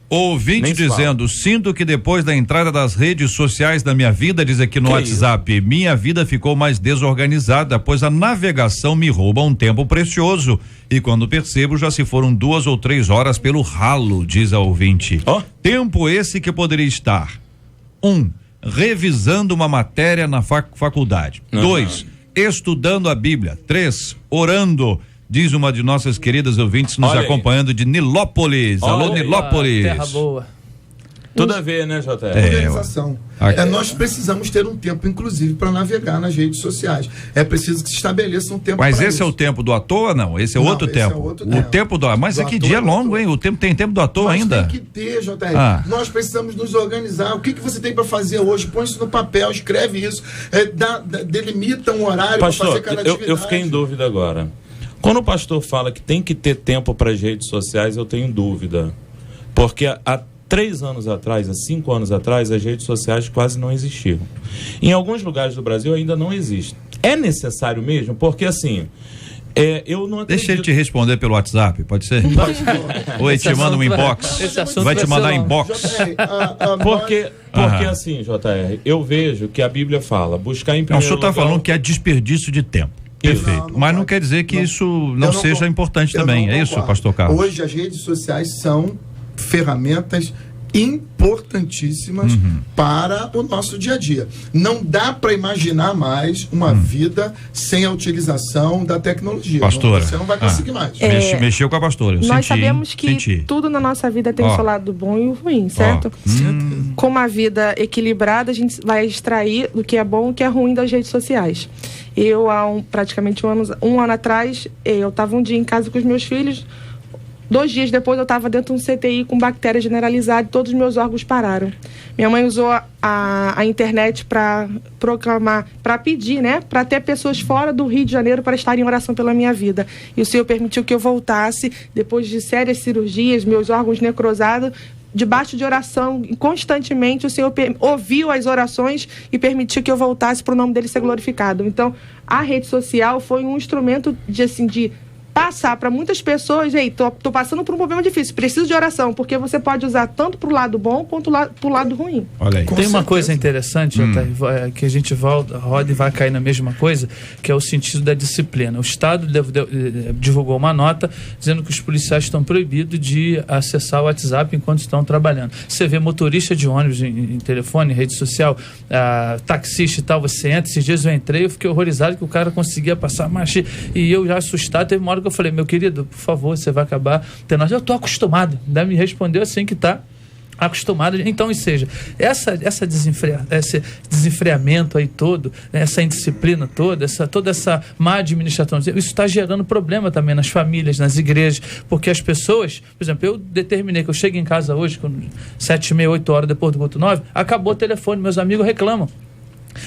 Ouvinte dizendo: sinto que depois da entrada das redes sociais na minha vida, diz aqui no WhatsApp, minha vida ficou mais desorganizada, pois a navegação me rouba um tempo precioso e quando percebo já se foram 2 ou 3 horas pelo ralo, diz a ouvinte. Tempo esse que poderia estar 1. Revisando uma matéria na faculdade. 2. Estudando a Bíblia. 3. Orando. Diz uma de nossas queridas ouvintes nos acompanhando de Nilópolis. Alô, Nilópolis. Terra boa. Tudo a ver, né, JR? Organização. Nós precisamos ter um tempo, inclusive, para navegar nas redes sociais. É preciso que se estabeleça um tempo. Mas esse é o tempo do à toa, não? Esse é outro tempo. O tempo do. Mas aqui dia é longo, hein? O tempo tem tempo do à toa ainda. Tem que ter, JR. Nós precisamos nos organizar. O que você tem para fazer hoje? Põe isso no papel, escreve isso, delimita um horário para fazer cada atividade. Eu fiquei em dúvida agora. Quando o pastor fala que tem que ter tempo para as redes sociais, eu tenho dúvida. Porque há 3 anos atrás, há 5 anos atrás, as redes sociais quase não existiam. Em alguns lugares do Brasil ainda não existem. É necessário mesmo? Porque assim, eu não acredito... Deixa ele te responder pelo WhatsApp, pode ser? Ou ele te manda um inbox. Vai te mandar inbox. Porque assim, JR, eu vejo que a Bíblia fala, buscar em primeiro lugar... O senhor está falando que é desperdício de tempo. Perfeito. Mas não quer dizer que isso não seja importante também. É isso, pastor Carlos? Hoje as redes sociais são ferramentas importantíssimas para o nosso dia a dia. Não dá para imaginar mais uma vida sem a utilização da tecnologia. Pastora, você não vai conseguir mais. Mexeu com a pastora. Nós sabemos que tudo na nossa vida tem o seu lado bom e o ruim, certo? Com uma vida equilibrada, a gente vai extrair do que é bom e o que é ruim das redes sociais. Eu, há praticamente um ano atrás, eu estava um dia em casa com os meus filhos. 2 dias depois eu estava dentro de um CTI com bactéria generalizada e todos os meus órgãos pararam. Minha mãe usou a internet para proclamar, para pedir, né? Para ter pessoas fora do Rio de Janeiro para estarem em oração pela minha vida. E o Senhor permitiu que eu voltasse, depois de sérias cirurgias, meus órgãos necrosados, debaixo de oração, constantemente, o Senhor ouviu as orações e permitiu que eu voltasse para o nome dele ser glorificado. Então, a rede social foi um instrumento de passar para muitas pessoas, tô passando por um problema difícil, preciso de oração, porque você pode usar tanto pro lado bom quanto pro lado ruim. Olha aí. Tem uma coisa interessante, que a gente roda e vai cair na mesma coisa, que é o sentido da disciplina. O Estado divulgou uma nota dizendo que os policiais estão proibidos de acessar o WhatsApp enquanto estão trabalhando. Você vê motorista de ônibus em telefone, em rede social, taxista e tal, você entra, esses dias eu entrei, eu fiquei horrorizado que o cara conseguia passar marcha, e eu já assustado, teve uma hora que eu falei, meu querido, por favor, você vai acabar tendo... Eu tô acostumado. Ainda me respondeu assim que tá acostumado. Então, ou seja, esse desenfreamento aí todo, essa indisciplina toda essa má administração, isso está gerando problema também nas famílias, nas igrejas, porque as pessoas, por exemplo, eu determinei que eu chego em casa hoje, 7h30, 8 horas depois do culto 9, acabou o telefone, meus amigos reclamam.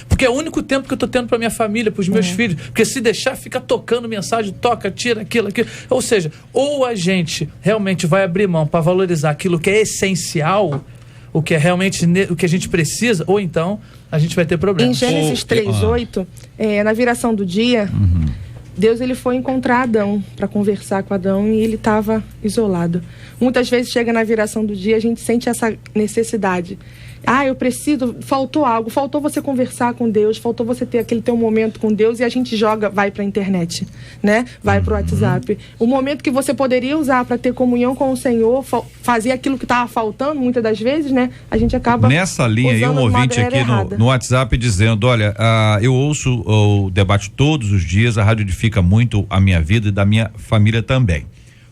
Porque é o único tempo que eu estou tendo para minha família, para os meus filhos. Porque se deixar, fica tocando mensagem, toca, tira aquilo. Ou seja, ou a gente realmente vai abrir mão para valorizar aquilo que é essencial, o que é realmente o que a gente precisa, ou então a gente vai ter problemas. Em Gênesis 3:8, na viração do dia, Deus ele foi encontrar Adão para conversar com Adão e ele estava isolado. Muitas vezes chega na viração do dia, a gente sente essa necessidade. Eu preciso, faltou algo, faltou você conversar com Deus, faltou você ter aquele teu momento com Deus, e a gente vai para a internet, né? Vai para o WhatsApp. O momento que você poderia usar para ter comunhão com o Senhor, fazer aquilo que estava faltando, muitas das vezes, né? A gente acaba nessa linha aí, um ouvinte aqui no WhatsApp dizendo, olha, eu ouço o debate todos os dias, a rádio edifica muito a minha vida e da minha família também.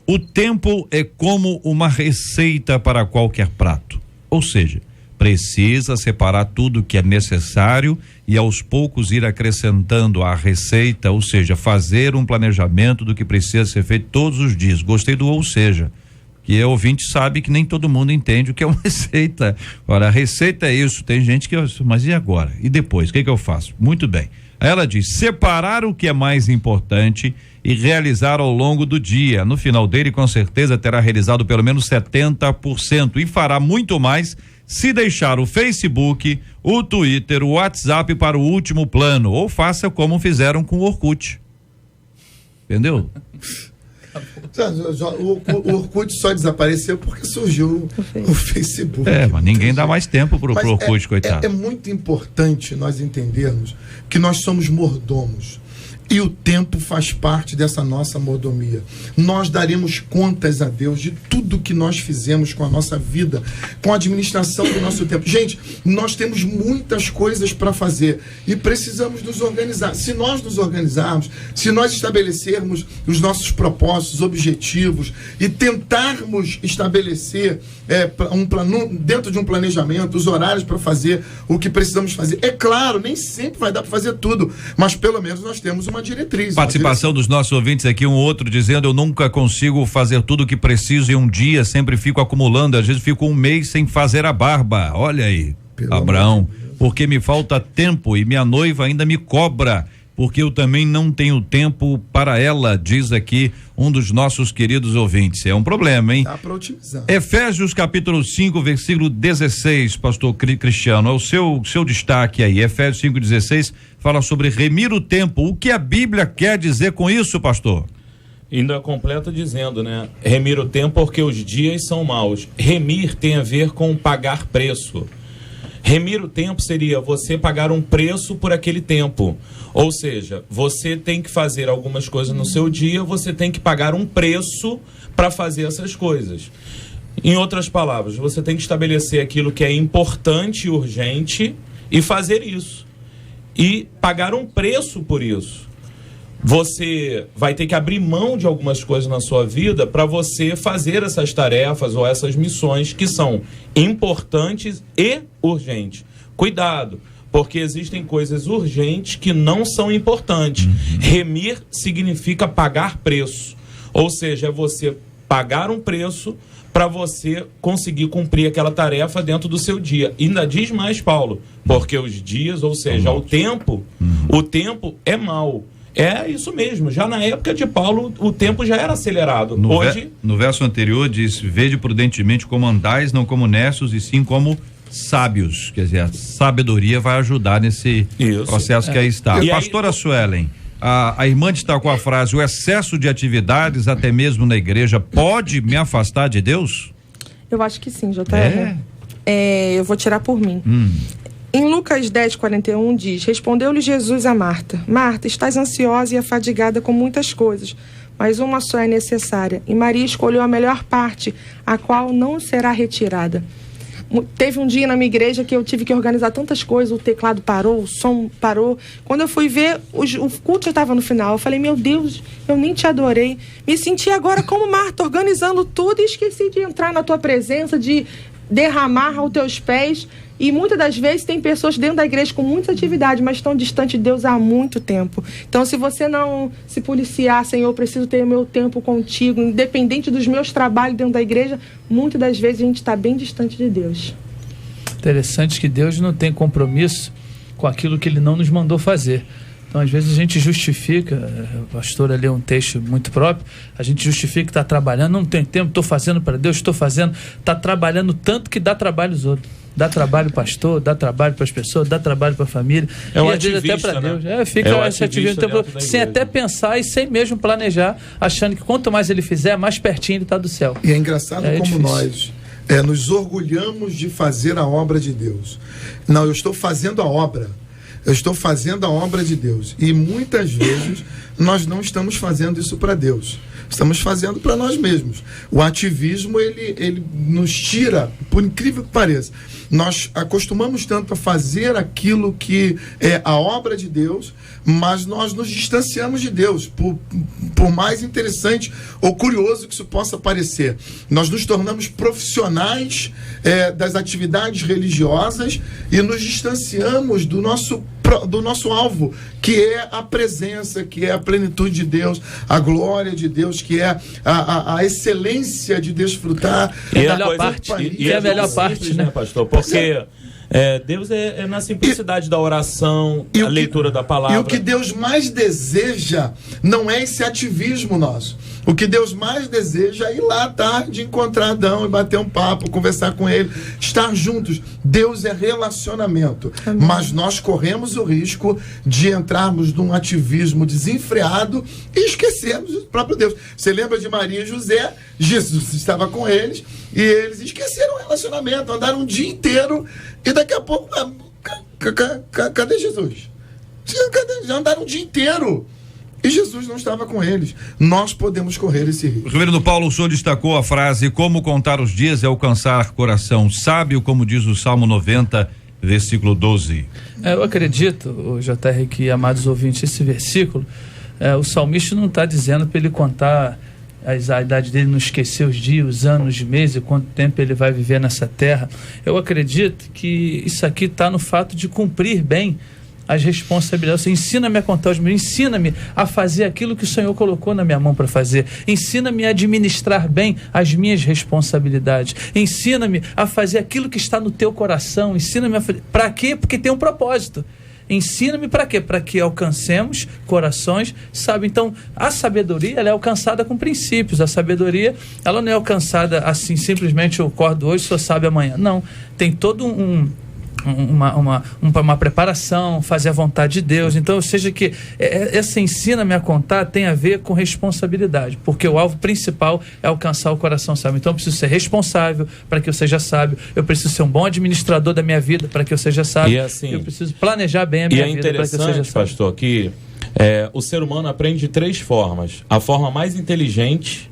O tempo é como uma receita para qualquer prato, ou seja, precisa separar tudo que é necessário e aos poucos ir acrescentando à receita, ou seja, fazer um planejamento do que precisa ser feito todos os dias. Gostei do ou seja, que ouvinte sabe que nem todo mundo entende o que é uma receita. Ora, a receita é isso, tem gente que, mas e agora? E depois, o que eu faço? Muito bem. Ela diz, separar o que é mais importante e realizar ao longo do dia. No final dele, com certeza, terá realizado pelo menos 70% e fará muito mais se deixar o Facebook, o Twitter, o WhatsApp para o último plano, ou faça como fizeram com o Orkut. Entendeu? O Orkut só desapareceu porque surgiu o Facebook. Mas ninguém dá mais tempo pro Orkut, coitado. É muito importante nós entendermos que nós somos mordomos. E o tempo faz parte dessa nossa mordomia. Nós daremos contas a Deus de tudo que nós fizemos com a nossa vida, com a administração do nosso tempo. Gente, nós temos muitas coisas para fazer e precisamos nos organizar. Se nós nos organizarmos, se nós estabelecermos os nossos propósitos, objetivos e tentarmos estabelecer dentro de um planejamento, os horários para fazer o que precisamos fazer. É claro, nem sempre vai dar para fazer tudo, mas pelo menos nós temos uma diretriz. Participação dos nossos ouvintes aqui, um outro dizendo, eu nunca consigo fazer tudo o que preciso em um dia, sempre fico acumulando, às vezes fico um mês sem fazer a barba. Olha aí, Abraão, porque me falta tempo e minha noiva ainda me cobra, porque eu também não tenho tempo para ela, diz aqui um dos nossos queridos ouvintes. É um problema, hein? Dá para otimizar. Efésios capítulo 5, versículo 16, pastor Cristiano, é o seu destaque aí. Efésios 5:16 fala sobre remir o tempo. O que a Bíblia quer dizer com isso, pastor? Ainda completa dizendo, né? Remir o tempo porque os dias são maus. Remir tem a ver com pagar preço. Remir o tempo seria você pagar um preço por aquele tempo. Ou seja, você tem que fazer algumas coisas no seu dia, você tem que pagar um preço para fazer essas coisas. Em outras palavras, você tem que estabelecer aquilo que é importante e urgente e fazer isso. E pagar um preço por isso. Você vai ter que abrir mão de algumas coisas na sua vida para você fazer essas tarefas ou essas missões que são importantes e urgentes. Cuidado, porque existem coisas urgentes que não são importantes. Remir significa pagar preço. Ou seja, é você pagar um preço para você conseguir cumprir aquela tarefa dentro do seu dia. E ainda diz mais, Paulo, porque os dias, ou seja, o tempo é mau. É isso mesmo, já na época de Paulo o tempo já era acelerado. No verso anterior diz, vede prudentemente como andais, não como necios e sim como sábios, quer dizer, a sabedoria vai ajudar nesse processo que aí está. Pastora Suelen, A irmã destacou a frase: o excesso de atividades, até mesmo na igreja, pode me afastar de Deus? Eu acho que sim, JR. Eu vou tirar por mim. Em Lucas 10:41 diz: respondeu-lhe Jesus a Marta: Marta, estás ansiosa e afadigada com muitas coisas, mas uma só é necessária. E Maria escolheu a melhor parte, a qual não será retirada. Teve um dia na minha igreja que eu tive que organizar tantas coisas, o teclado parou, o som parou. Quando eu fui ver, o culto já estava no final. Eu falei, meu Deus, eu nem te adorei. Me senti agora como Marta, organizando tudo, e esqueci de entrar na tua presença, de derramar aos teus pés. E muitas das vezes tem pessoas dentro da igreja com muitas atividades, mas estão distantes de Deus há muito tempo. Então, se você não se policiar, Senhor, eu preciso ter o meu tempo contigo, independente dos meus trabalhos dentro da igreja, muitas das vezes a gente está bem distante de Deus. Interessante que Deus não tem compromisso com aquilo que Ele não nos mandou fazer. Então, às vezes a gente justifica, a pastora leu um texto muito próprio, a gente justifica que está trabalhando, não tem tempo, estou fazendo para Deus, está trabalhando tanto que dá trabalho aos outros. Dá trabalho para o pastor, dá trabalho para as pessoas, dá trabalho para a família. É um e às vezes até para Deus. Fica esse ativismo sem até pensar e sem mesmo planejar, achando que quanto mais ele fizer, mais pertinho ele está do céu. E é engraçado como nós nos orgulhamos de fazer a obra de Deus. Não, eu estou fazendo a obra. Eu estou fazendo a obra de Deus. E muitas vezes nós não estamos fazendo isso para Deus. Estamos fazendo para nós mesmos. O ativismo, ele nos tira, por incrível que pareça. Nós acostumamos tanto a fazer aquilo que é a obra de Deus, mas nós nos distanciamos de Deus, por mais interessante ou curioso que isso possa parecer. Nós nos tornamos profissionais das atividades religiosas e nos distanciamos do nosso alvo, que é a presença, que é a plenitude de Deus, a glória de Deus, que é a excelência de desfrutar. E é a melhor parte, e é a melhor parte, né, pastor? Porque Deus é na simplicidade da oração, a leitura da palavra. E o que Deus mais deseja não é esse ativismo nosso. O que Deus mais deseja é ir lá à tarde, encontrar Adão e bater um papo, conversar com ele, estar juntos. Deus é relacionamento. Amém. Mas nós corremos o risco de entrarmos num ativismo desenfreado e esquecermos o próprio Deus. Você lembra de Maria e José? Jesus estava com eles e eles esqueceram o relacionamento, andaram um dia inteiro e daqui a pouco, cadê Jesus? Já andaram um dia inteiro. E Jesus não estava com eles. Nós podemos correr esse risco. Reverendo Paulo, o senhor destacou a frase: como contar os dias é alcançar coração sábio, como diz o Salmo 90, versículo 12. Eu acredito, JR, que, amados ouvintes, esse versículo, o salmista não está dizendo para ele contar a idade dele, não esquecer os dias, os anos, os meses, quanto tempo ele vai viver nessa terra. Eu acredito que isso aqui está no fato de cumprir bem as responsabilidades. Você ensina-me a contar os meus, ensina-me a fazer aquilo que o Senhor colocou na minha mão para fazer, ensina-me a administrar bem as minhas responsabilidades, ensina-me a fazer aquilo que está no teu coração, ensina-me a fazer, para quê? Porque tem um propósito. Ensina-me para quê? Para que alcancemos corações, sabe? Então, a sabedoria, ela é alcançada com princípios. A sabedoria, ela não é alcançada assim, simplesmente eu acordo hoje, sou sábio amanhã. Não, tem todo uma preparação, fazer a vontade de Deus. Então, ou seja, que essa ensina-me a contar tem a ver com responsabilidade, porque o alvo principal é alcançar o coração sábio. Então, eu preciso ser responsável para que eu seja sábio, eu preciso ser um bom administrador da minha vida para que eu seja sábio, e assim, eu preciso planejar bem a minha vida para que eu seja sábio. Pastor, que o ser humano aprende de 3 formas: a forma mais inteligente,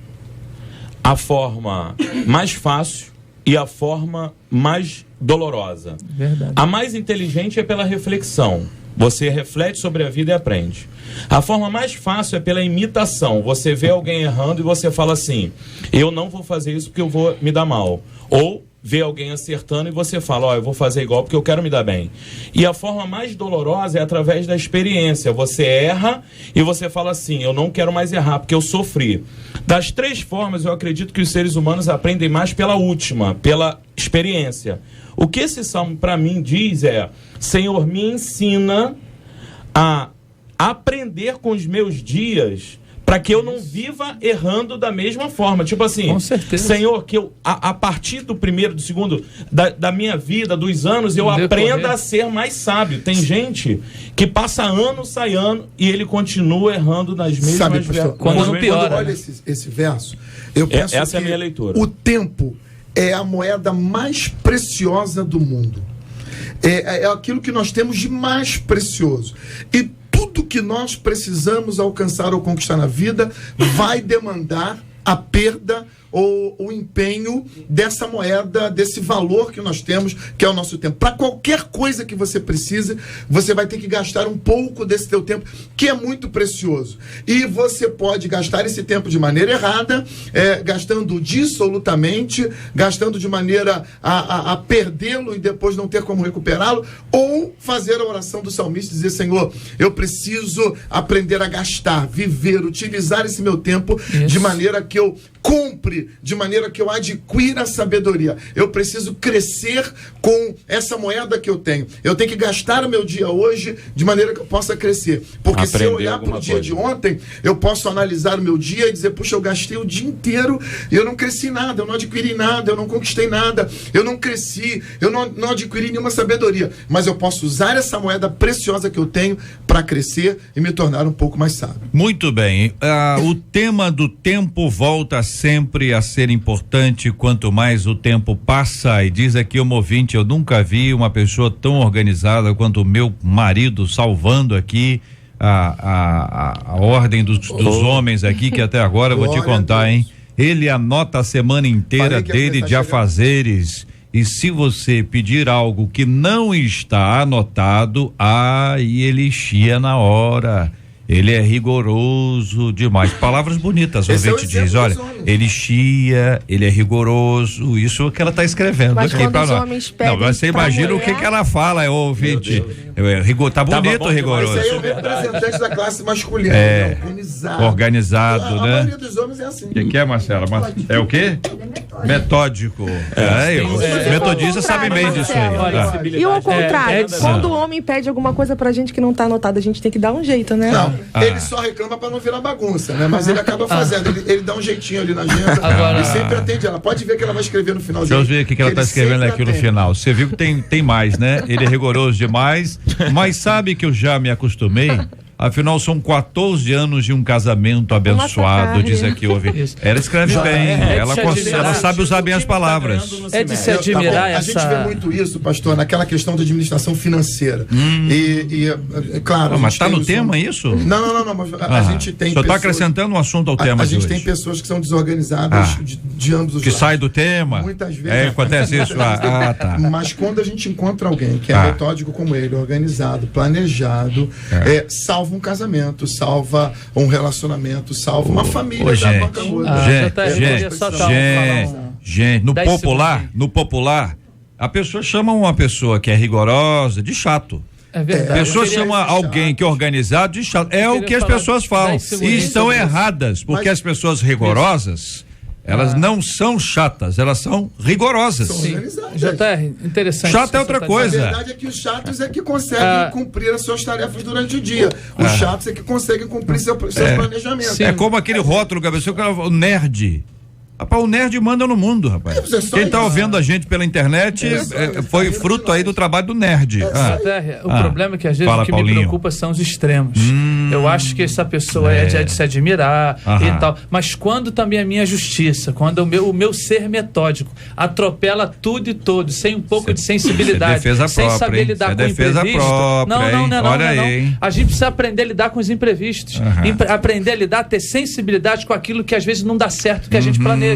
a forma mais fácil e a forma mais dolorosa. Verdade. A mais inteligente é pela reflexão. Você reflete sobre a vida e aprende. A forma mais fácil é pela imitação. Você vê alguém errando e você fala assim: eu não vou fazer isso porque eu vou me dar mal. Ou vê alguém acertando e você fala: eu vou fazer igual porque eu quero me dar bem. E a forma mais dolorosa é através da experiência. Você erra e você fala assim: eu não quero mais errar porque eu sofri. Das 3 formas, eu acredito que os seres humanos aprendem mais pela última, pela experiência. O que esse salmo para mim diz é: Senhor, me ensina a aprender com os meus dias para que eu não viva errando da mesma forma. Tipo assim, com certeza. Senhor, que eu, a partir do primeiro, do segundo, da minha vida, dos anos, eu aprenda a ser mais sábio. Tem gente que passa ano, sai ano, e ele continua errando nas mesmas vezes. Quando piora. Olha esse verso, eu penso essa é a minha leitura. O tempo é a moeda mais preciosa do mundo. É aquilo que nós temos de mais precioso. E tudo que nós precisamos alcançar ou conquistar na vida vai demandar a perda ou o empenho dessa moeda, desse valor que nós temos, que é o nosso tempo. Para qualquer coisa que você precise, você vai ter que gastar um pouco desse teu tempo, que é muito precioso. E você pode gastar esse tempo de maneira errada, gastando dissolutamente, gastando de maneira a perdê-lo e depois não ter como recuperá-lo, ou fazer a oração do salmista e dizer: Senhor, eu preciso aprender a gastar, viver, utilizar esse meu tempo de maneira que eu compre, de maneira que eu adquira a sabedoria. Eu preciso crescer com essa moeda que eu tenho. Eu tenho que gastar o meu dia hoje de maneira que eu possa crescer. Porque se eu olhar para o dia de ontem, eu posso analisar o meu dia e dizer: puxa, eu gastei o dia inteiro e eu não cresci nada, eu não adquiri nada, eu não conquistei nada, eu não cresci, eu não adquiri nenhuma sabedoria. Mas eu posso usar essa moeda preciosa que eu tenho para crescer e me tornar um pouco mais sábio. Muito bem. O tema do tempo volta sempre a ser importante quanto mais o tempo passa, e diz aqui um ouvinte: eu nunca vi uma pessoa tão organizada quanto o meu marido, salvando aqui a ordem dos homens aqui, que até agora eu vou te contar, hein? Ele anota a semana inteira dele de afazeres, e se você pedir algo que não está anotado, aí ele chia na hora. Ele é rigoroso demais. Palavras bonitas, o ouvinte diz. Olha, ele chia, ele é rigoroso. Isso é o que ela está escrevendo mas aqui para nós. Não, você imagina o que ela fala, é ouvinte. Tá bonito, rigoroso. Mas aí é o representante da classe masculina, organizado, né? A maioria dos homens é assim. O que é, Marcela? É o quê? Metódico. Os metodistas sabem bem disso aí. E ao contrário, quando o homem pede alguma coisa pra gente que não tá anotada, a gente tem que dar um jeito, né? Não, ele só reclama pra não virar bagunça, né? Mas ele acaba fazendo, ele dá um jeitinho ali na agenda e sempre atende ela. Pode ver que ela vai escrever no final. Deixa eu ver o que ela tá escrevendo aqui no final. Você viu que tem mais, né? Ele é rigoroso demais, mas sabe que eu já me acostumei. Afinal, são 14 anos de um casamento abençoado, diz aqui, ela escreve bem, ela sabe usar bem as palavras. É de se admirar A gente vê muito isso, pastor, naquela questão da administração financeira. Claro. Mas está no tema isso? Não, mas a gente tem. Só está acrescentando um assunto ao tema. A gente tem pessoas que são desorganizadas de ambos os lados. Que sai do tema. Muitas vezes. Acontece isso. Tá. Mas quando a gente encontra alguém que é metódico como ele, organizado, planejado, salva um casamento, salva um relacionamento, salva uma família. Gente, no popular, a pessoa chama uma pessoa que é rigorosa de chato. É verdade. A pessoa chama alguém que é organizado de chato. É o que as pessoas falam. E estão erradas, porque as pessoas rigorosas, elas não são chatas, elas são rigorosas. São organizadas. JR, interessante. Chato é outra coisa. A verdade é que os chatos é que conseguem cumprir as suas tarefas durante o dia. Os chatos é que conseguem cumprir seus planejamentos. Sim. É como aquele rótulo, o nerd. Rapaz, o nerd manda no mundo, rapaz. Quem tá ouvindo a gente pela internet foi fruto aí do trabalho do nerd. O problema é que às vezes o que me preocupa são os extremos. Eu acho que essa pessoa é de se admirar e tal. Mas quando também a minha justiça, quando o meu ser metódico atropela tudo e todos, sem um pouco de sensibilidade, sem saber lidar com o imprevisto. Não. A gente precisa aprender a lidar com os imprevistos. Aprender a lidar, ter sensibilidade com aquilo que às vezes não dá certo, que a gente planeja.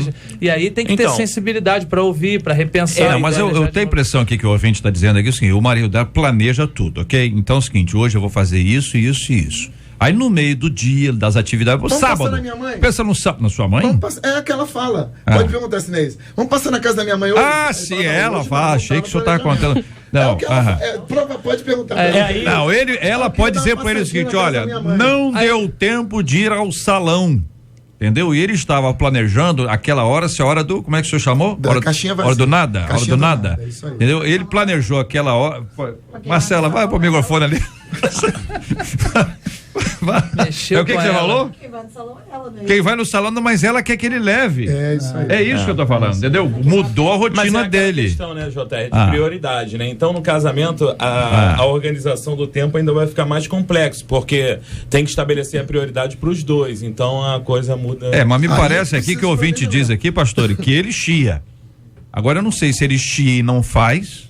E aí tem que ter sensibilidade para ouvir, para repensar. Mas eu tenho a impressão aqui que o ouvinte está dizendo aqui, assim, o marido dela planeja tudo, ok? Então é o seguinte, hoje eu vou fazer isso, isso e isso. Aí no meio do dia, das atividades, sábado. Na minha mãe. Pensa no sábado, na sua mãe? É que ela fala. Pode perguntar, Sinês. Vamos passar na casa da minha mãe hoje? Sim, ela fala. Achei que o senhor estava contando. Não, pode perguntar. Ela pode dizer para ele o seguinte: olha, não deu tempo de ir ao salão. Entendeu? E ele estava planejando aquela hora, se a hora do, como é que o senhor chamou? Hora do nada. Entendeu? Ele planejou aquela hora. Marcela, vai pro microfone ali. É o que você falou? Quem vai no salão é ela, né? Quem vai no salão, mas ela quer que ele leve. É isso aí. É isso que eu tô falando, entendeu? Mudou a rotina dele. Questão, né, JR, de prioridade, né? Então, no casamento, a organização do tempo ainda vai ficar mais complexo, porque tem que estabelecer a prioridade para os dois. Então, a coisa muda. Mas me parece aqui que o ouvinte diz aqui, pastor, que ele chia. Agora eu não sei se ele chia e não faz,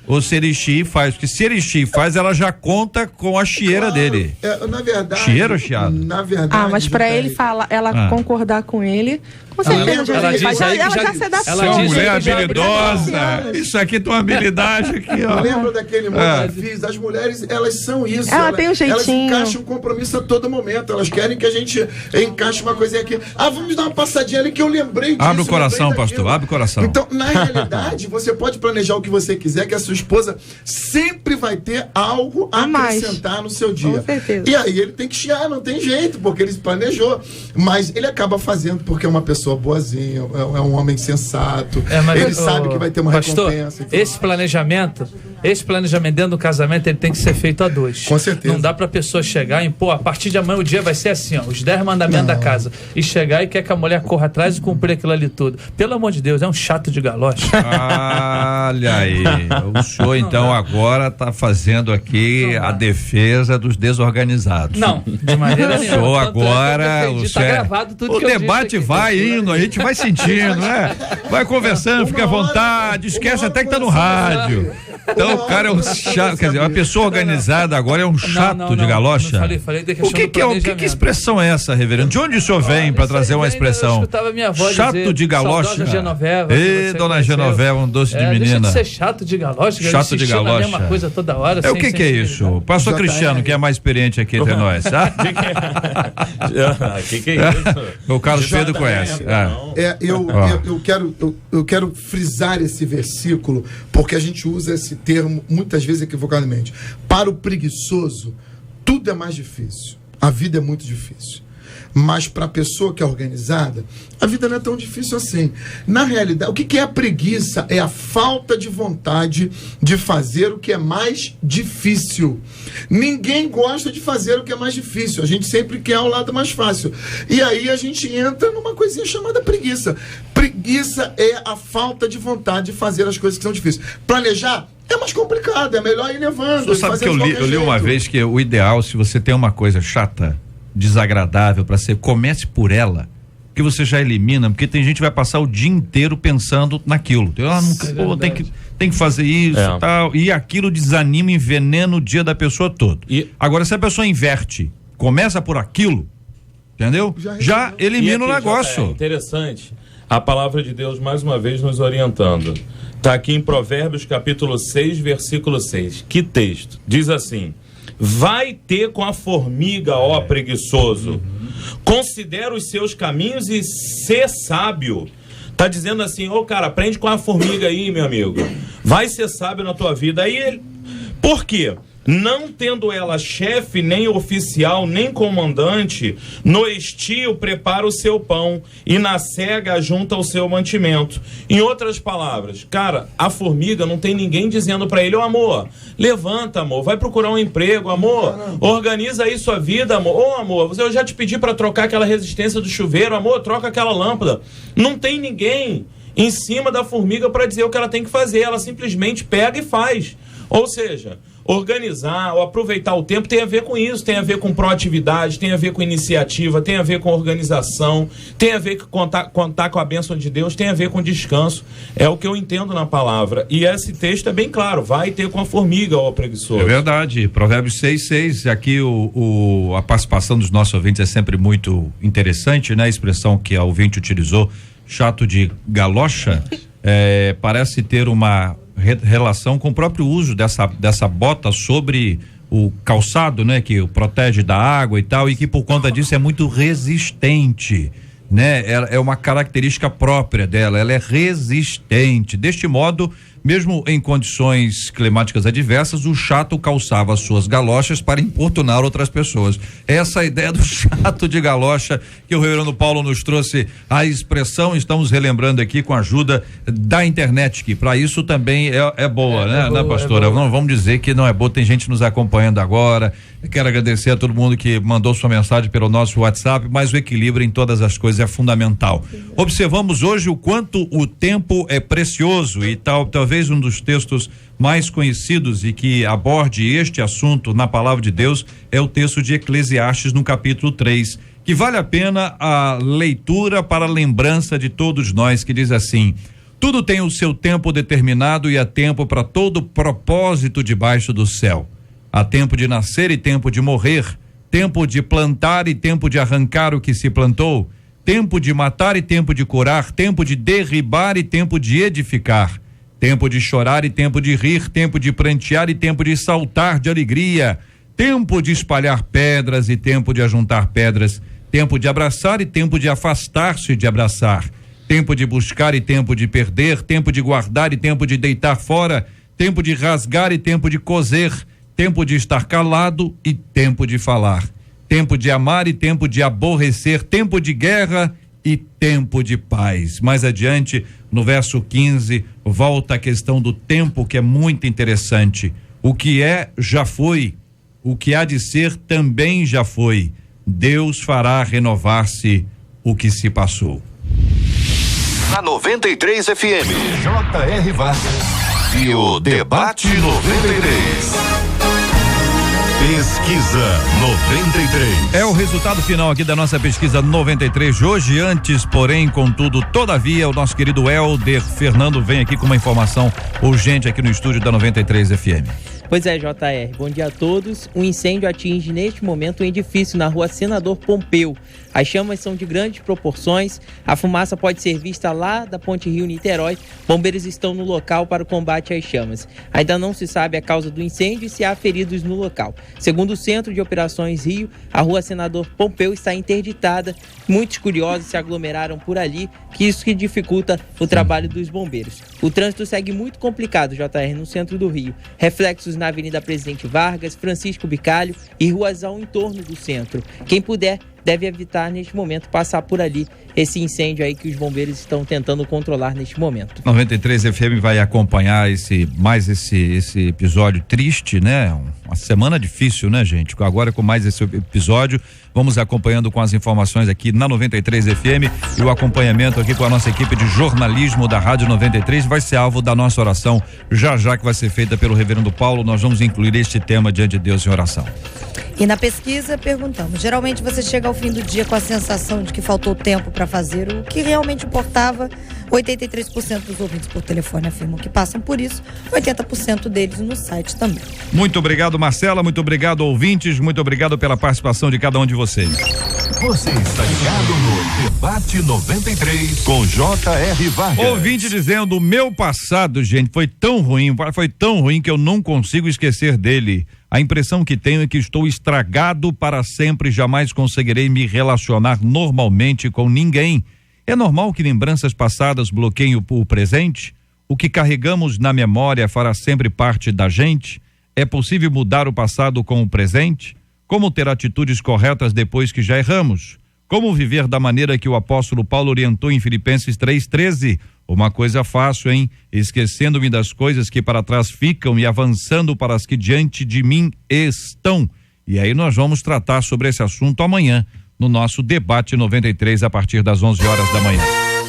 ou se ele chia e faz, porque se ele chia e faz, ela já conta com a chieira dele. Na verdade. Chieira ou chiado? Na verdade. Mas para ele falar, ela concordar com ele, com certeza. Ela diz aí que ela já se adaptou. Ela diz mulher habilidosa. Isso aqui tem uma habilidade aqui, ó. Lembra daquele momento que fiz? As mulheres, elas são isso. Ela tem um jeitinho. Elas encaixam um compromisso a todo momento. Elas querem que a gente encaixe uma coisinha aqui. Vamos dar uma passadinha ali que eu lembrei disso. Abre o coração, pastor. Abre o coração. Então, na realidade, você pode planejar o que você quiser, que a sua esposa sempre vai ter algo a acrescentar no seu dia. Com certeza. E aí ele tem que chiar, não tem jeito, porque ele se planejou. Mas ele acaba fazendo porque é uma pessoa boazinha, é um homem sensato. Ele sabe que vai ter uma recompensa. Esse planejamento dentro do casamento, ele tem que ser feito a dois. Com certeza. Não dá pra pessoa chegar e a partir de amanhã o dia vai ser assim, ó, os 10 mandamentos da casa. E chegar e quer que a mulher corra atrás e cumprir aquilo ali tudo. Pelo amor de Deus, é um chato de galocha. Olha aí. O senhor, então, agora tá fazendo aqui a defesa dos desorganizados. Não, de maneira nenhuma. O senhor agora. Tá gravado tudo o que eu debate vai indo, a gente vai sentindo, né? Vai conversando, fica à vontade, esquece até que tá no rádio. Então o cara é um chato, quer dizer, uma pessoa organizada agora é um chato de galocha. Falei da O que expressão é essa, reverendo? De onde o senhor vem para trazer uma expressão? Eu escutava minha avó chato dizer, de galocha. Genoveva. Ei, dona Genoveva, um doce de menina. Deixa de ser chato de galocha. Chato de galocha. A mesma coisa toda hora. O que é isso? Pastor Cristiano, que é mais experiente aqui entre nós. Que é isso? O Carlos Pedro conhece. Eu quero frisar esse versículo, porque a gente usa esse termo muitas vezes equivocadamente. Para o preguiçoso, tudo é mais difícil. A vida é muito difícil. Mas para a pessoa que é organizada, a vida não é tão difícil assim. Na realidade, o que é a preguiça? É a falta de vontade de fazer o que é mais difícil. Ninguém gosta de fazer o que é mais difícil. A gente sempre quer o lado mais fácil. E aí a gente entra numa coisinha chamada preguiça. Preguiça é a falta de vontade de fazer as coisas que são difíceis. Planejar é mais complicado, é melhor ir levando. Você sabe que eu li uma vez que o ideal, se você tem uma coisa chata, desagradável para ser, comece por ela, que você já elimina, porque tem gente que vai passar o dia inteiro pensando naquilo. Tem que fazer isso e tal, e aquilo desanima, envenena o dia da pessoa todo. Agora, se a pessoa inverte, começa por aquilo, entendeu? Já elimina o negócio. Interessante. A palavra de Deus, mais uma vez, nos orientando. Está aqui em Provérbios, capítulo 6, versículo 6. Que texto? Diz assim: vai ter com a formiga, ó preguiçoso. Considera os seus caminhos e ser sábio. Tá dizendo assim, cara, aprende com a formiga aí, meu amigo. Vai ser sábio na tua vida. Aí, por quê? Não tendo ela chefe, nem oficial, nem comandante, no estio prepara o seu pão e na cega junta o seu mantimento. Em outras palavras, cara, a formiga não tem ninguém dizendo pra ele, amor, levanta, amor, vai procurar um emprego, amor, organiza aí sua vida, amor. Amor, eu já te pedi pra trocar aquela resistência do chuveiro, amor, troca aquela lâmpada. Não tem ninguém em cima da formiga pra dizer o que ela tem que fazer, ela simplesmente pega e faz. Ou seja, organizar ou aproveitar o tempo tem a ver com isso, tem a ver com proatividade, tem a ver com iniciativa, tem a ver com organização, tem a ver com contar com a bênção de Deus, tem a ver com descanso. É o que eu entendo na palavra. E esse texto é bem claro, vai ter com a formiga, ó preguiçoso. É verdade, Provérbios 6:6, aqui a participação dos nossos ouvintes é sempre muito interessante, né? A expressão que a ouvinte utilizou, chato de galocha, parece ter uma relação com o próprio uso dessa bota sobre o calçado, né, que o protege da água e tal, e que por conta disso é muito resistente, né? É uma característica própria dela, ela é resistente. Deste modo, Mesmo em condições climáticas adversas, o chato calçava suas galochas para importunar outras pessoas. Essa é a ideia do chato de galocha que o reverendo Paulo nos trouxe a expressão. Estamos relembrando aqui com a ajuda da internet, que para isso também é boa, né, pastora? Não vamos dizer que não é boa, tem gente nos acompanhando agora. Eu quero agradecer a todo mundo que mandou sua mensagem pelo nosso WhatsApp, mas o equilíbrio em todas as coisas é fundamental. Observamos hoje o quanto o tempo é precioso e talvez um dos textos mais conhecidos e que aborde este assunto na palavra de Deus é o texto de Eclesiastes no capítulo 3, que vale a pena a leitura para a lembrança de todos nós, que diz assim: tudo tem o seu tempo determinado e há tempo para todo propósito debaixo do céu. Há tempo de nascer e tempo de morrer, tempo de plantar e tempo de arrancar o que se plantou, tempo de matar e tempo de curar, tempo de derribar e tempo de edificar, tempo de chorar e tempo de rir, tempo de prantear e tempo de saltar de alegria, tempo de espalhar pedras e tempo de ajuntar pedras, tempo de abraçar e tempo de afastar-se de abraçar, tempo de buscar e tempo de perder, tempo de guardar e tempo de deitar fora, tempo de rasgar e tempo de coser, tempo de estar calado e tempo de falar, tempo de amar e tempo de aborrecer, tempo de guerra e tempo de paz. Mais adiante, no verso 15, volta a questão do tempo, que é muito interessante. O que é, já foi. O que há de ser, também já foi. Deus fará renovar-se o que se passou. Na 93 FM, J.R. Vargas e o Debate 93. Pesquisa 93. É o resultado final aqui da nossa pesquisa 93 de hoje. Antes, porém, contudo, todavia, o nosso querido Helder Fernando vem aqui com uma informação urgente aqui no estúdio da 93 FM. Pois é, JR, bom dia a todos. Um incêndio atinge neste momento um edifício na rua Senador Pompeu. As chamas são de grandes proporções, a fumaça pode ser vista lá da Ponte Rio-Niterói. Bombeiros estão no local para o combate às chamas. Ainda não se sabe a causa do incêndio e se há feridos no local. Segundo o Centro de Operações Rio, a rua Senador Pompeu está interditada. Muitos curiosos se aglomeraram por ali, que isso que dificulta o trabalho dos bombeiros. O trânsito segue muito complicado, JR, no centro do Rio. Reflexos na Avenida Presidente Vargas, Francisco Bicalho e ruas ao entorno do centro. Quem puder deve evitar neste momento passar por ali esse incêndio aí que os bombeiros estão tentando controlar neste momento. 93 FM vai acompanhar esse episódio triste, né? Uma semana difícil, né, gente? Agora com mais esse episódio, vamos acompanhando com as informações aqui na 93 FM e o acompanhamento aqui com a nossa equipe de jornalismo da Rádio 93 vai ser alvo da nossa oração, já que vai ser feita pelo reverendo Paulo. Nós vamos incluir este tema diante de Deus em oração. E na pesquisa perguntamos, geralmente você chega ao fim do dia com a sensação de que faltou tempo para fazer o que realmente importava? 83% dos ouvintes por telefone afirmam que passam por isso, 80% deles no site também. Muito obrigado, Marcela, muito obrigado, ouvintes, muito obrigado pela participação de cada um de vocês. Você está ligado no Debate 93 com J.R. Vargas. Ouvinte dizendo, meu passado, gente, foi tão ruim que eu não consigo esquecer dele. A impressão que tenho é que estou estragado para sempre, jamais conseguirei me relacionar normalmente com ninguém. É normal que lembranças passadas bloqueiem o presente? O que carregamos na memória fará sempre parte da gente? É possível mudar o passado com o presente? Como ter atitudes corretas depois que já erramos? Como viver da maneira que o apóstolo Paulo orientou em Filipenses 3:13? Uma coisa fácil, hein? Esquecendo-me das coisas que para trás ficam e avançando para as que diante de mim estão. E aí nós vamos tratar sobre esse assunto amanhã no nosso Debate 93 a partir das 11 horas da manhã.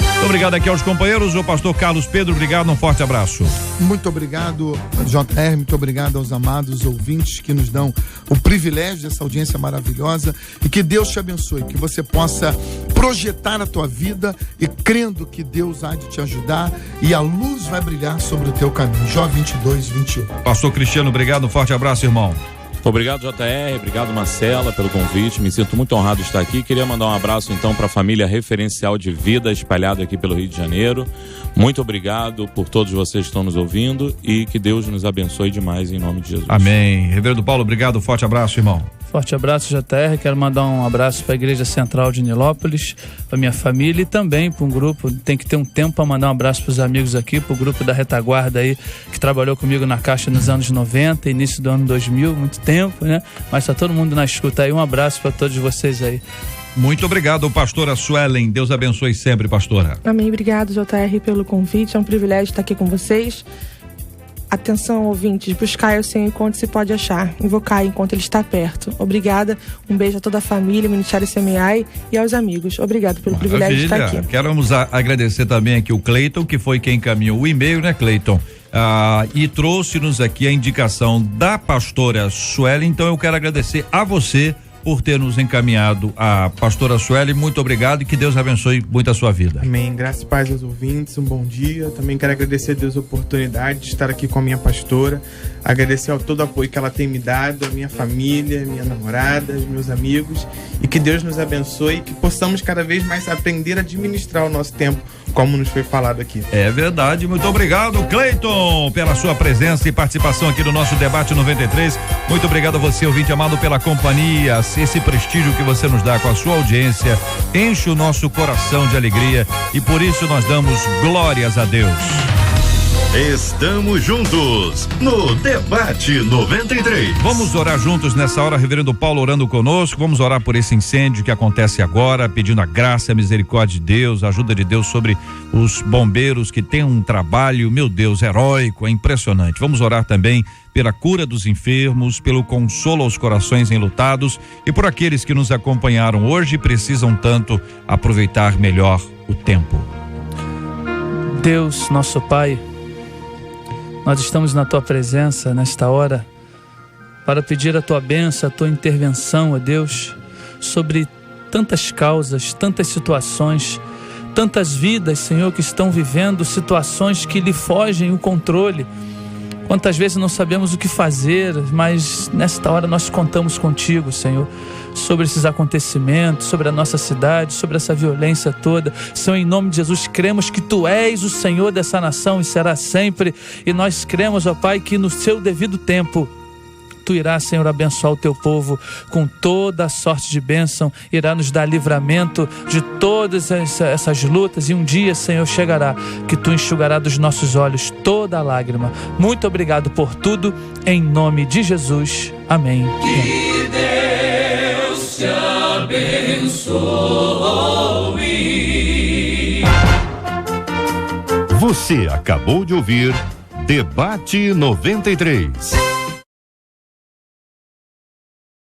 Muito obrigado aqui aos companheiros, o pastor Carlos Pedro, obrigado, um forte abraço. Muito obrigado, JR, muito obrigado aos amados ouvintes que nos dão o privilégio dessa audiência maravilhosa e que Deus te abençoe, que você possa projetar a tua vida e crendo que Deus há de te ajudar e a luz vai brilhar sobre o teu caminho. Jó 22:21. Pastor Cristiano, obrigado, um forte abraço, irmão. Obrigado, JR, obrigado, Marcela, pelo convite, me sinto muito honrado de estar aqui. Queria mandar um abraço então para a família Referencial de Vida espalhada aqui pelo Rio de Janeiro. Muito obrigado por todos vocês que estão nos ouvindo e que Deus nos abençoe demais em nome de Jesus. Amém. Reverendo Paulo, obrigado, forte abraço, irmão. Forte abraço, JR. Quero mandar um abraço para a Igreja Central de Nilópolis, para minha família e também para um grupo. Tem que ter um tempo para mandar um abraço para os amigos aqui, para o grupo da Retaguarda aí, que trabalhou comigo na Caixa nos anos 90, início do ano 2000, muito tempo, né? Mas tá todo mundo na escuta aí. Um abraço para todos vocês aí. Muito obrigado, pastora Suelen. Deus abençoe sempre, pastora. Amém. Obrigado, JR, pelo convite. É um privilégio estar aqui com vocês. Atenção, ouvintes, buscai o Senhor enquanto se pode achar, invocai enquanto Ele está perto. Obrigada, um beijo a toda a família, Ministério Semeai e aos amigos. Obrigado pelo privilégio de estar aqui. Queremos agradecer também aqui o Cleiton, que foi quem encaminhou o e-mail, né, Cleiton? E trouxe-nos aqui a indicação da pastora Sueli. Então eu quero agradecer a você por ter nos encaminhado a pastora Sueli. Muito obrigado e que Deus abençoe muito a sua vida. Amém. Graças e paz aos ouvintes, um bom dia. Também quero agradecer a Deus a oportunidade de estar aqui com a minha pastora, agradecer ao todo o apoio que ela tem me dado, a minha família, minha namorada, os meus amigos, e que Deus nos abençoe e que possamos cada vez mais aprender a administrar o nosso tempo, como nos foi falado aqui. É verdade. Muito obrigado, Cleiton, pela sua presença e participação aqui no nosso Debate 93. Muito obrigado a você, ouvinte amado, pela companhia. Esse prestígio que você nos dá com a sua audiência enche o nosso coração de alegria e por isso nós damos glórias a Deus. Estamos juntos no Debate 93. Vamos orar juntos nessa hora, reverendo Paulo orando conosco. Vamos orar por esse incêndio que acontece agora, pedindo a graça e a misericórdia de Deus, a ajuda de Deus sobre os bombeiros que têm um trabalho, meu Deus, heróico, é impressionante. Vamos orar também pela cura dos enfermos, pelo consolo aos corações enlutados e por aqueles que nos acompanharam hoje e precisam tanto aproveitar melhor o tempo. Deus, nosso Pai, nós estamos na Tua presença nesta hora para pedir a Tua bênção, a Tua intervenção, ó Deus, sobre tantas causas, tantas situações, tantas vidas, Senhor, que estão vivendo situações que lhe fogem o controle. Quantas vezes não sabemos o que fazer, mas nesta hora nós contamos contigo, Senhor, sobre esses acontecimentos, sobre a nossa cidade, sobre essa violência toda. Senhor, em nome de Jesus, cremos que Tu és o Senhor dessa nação e será sempre, e nós cremos, ó Pai, que no seu devido tempo Tu irás, Senhor, abençoar o Teu povo com toda a sorte de bênção, irá nos dar livramento de todas essas lutas e um dia, Senhor, chegará que Tu enxugará dos nossos olhos toda a lágrima. Muito obrigado por tudo, em nome de Jesus. Amém. Que Deus te abençoe. Você acabou de ouvir Debate 93.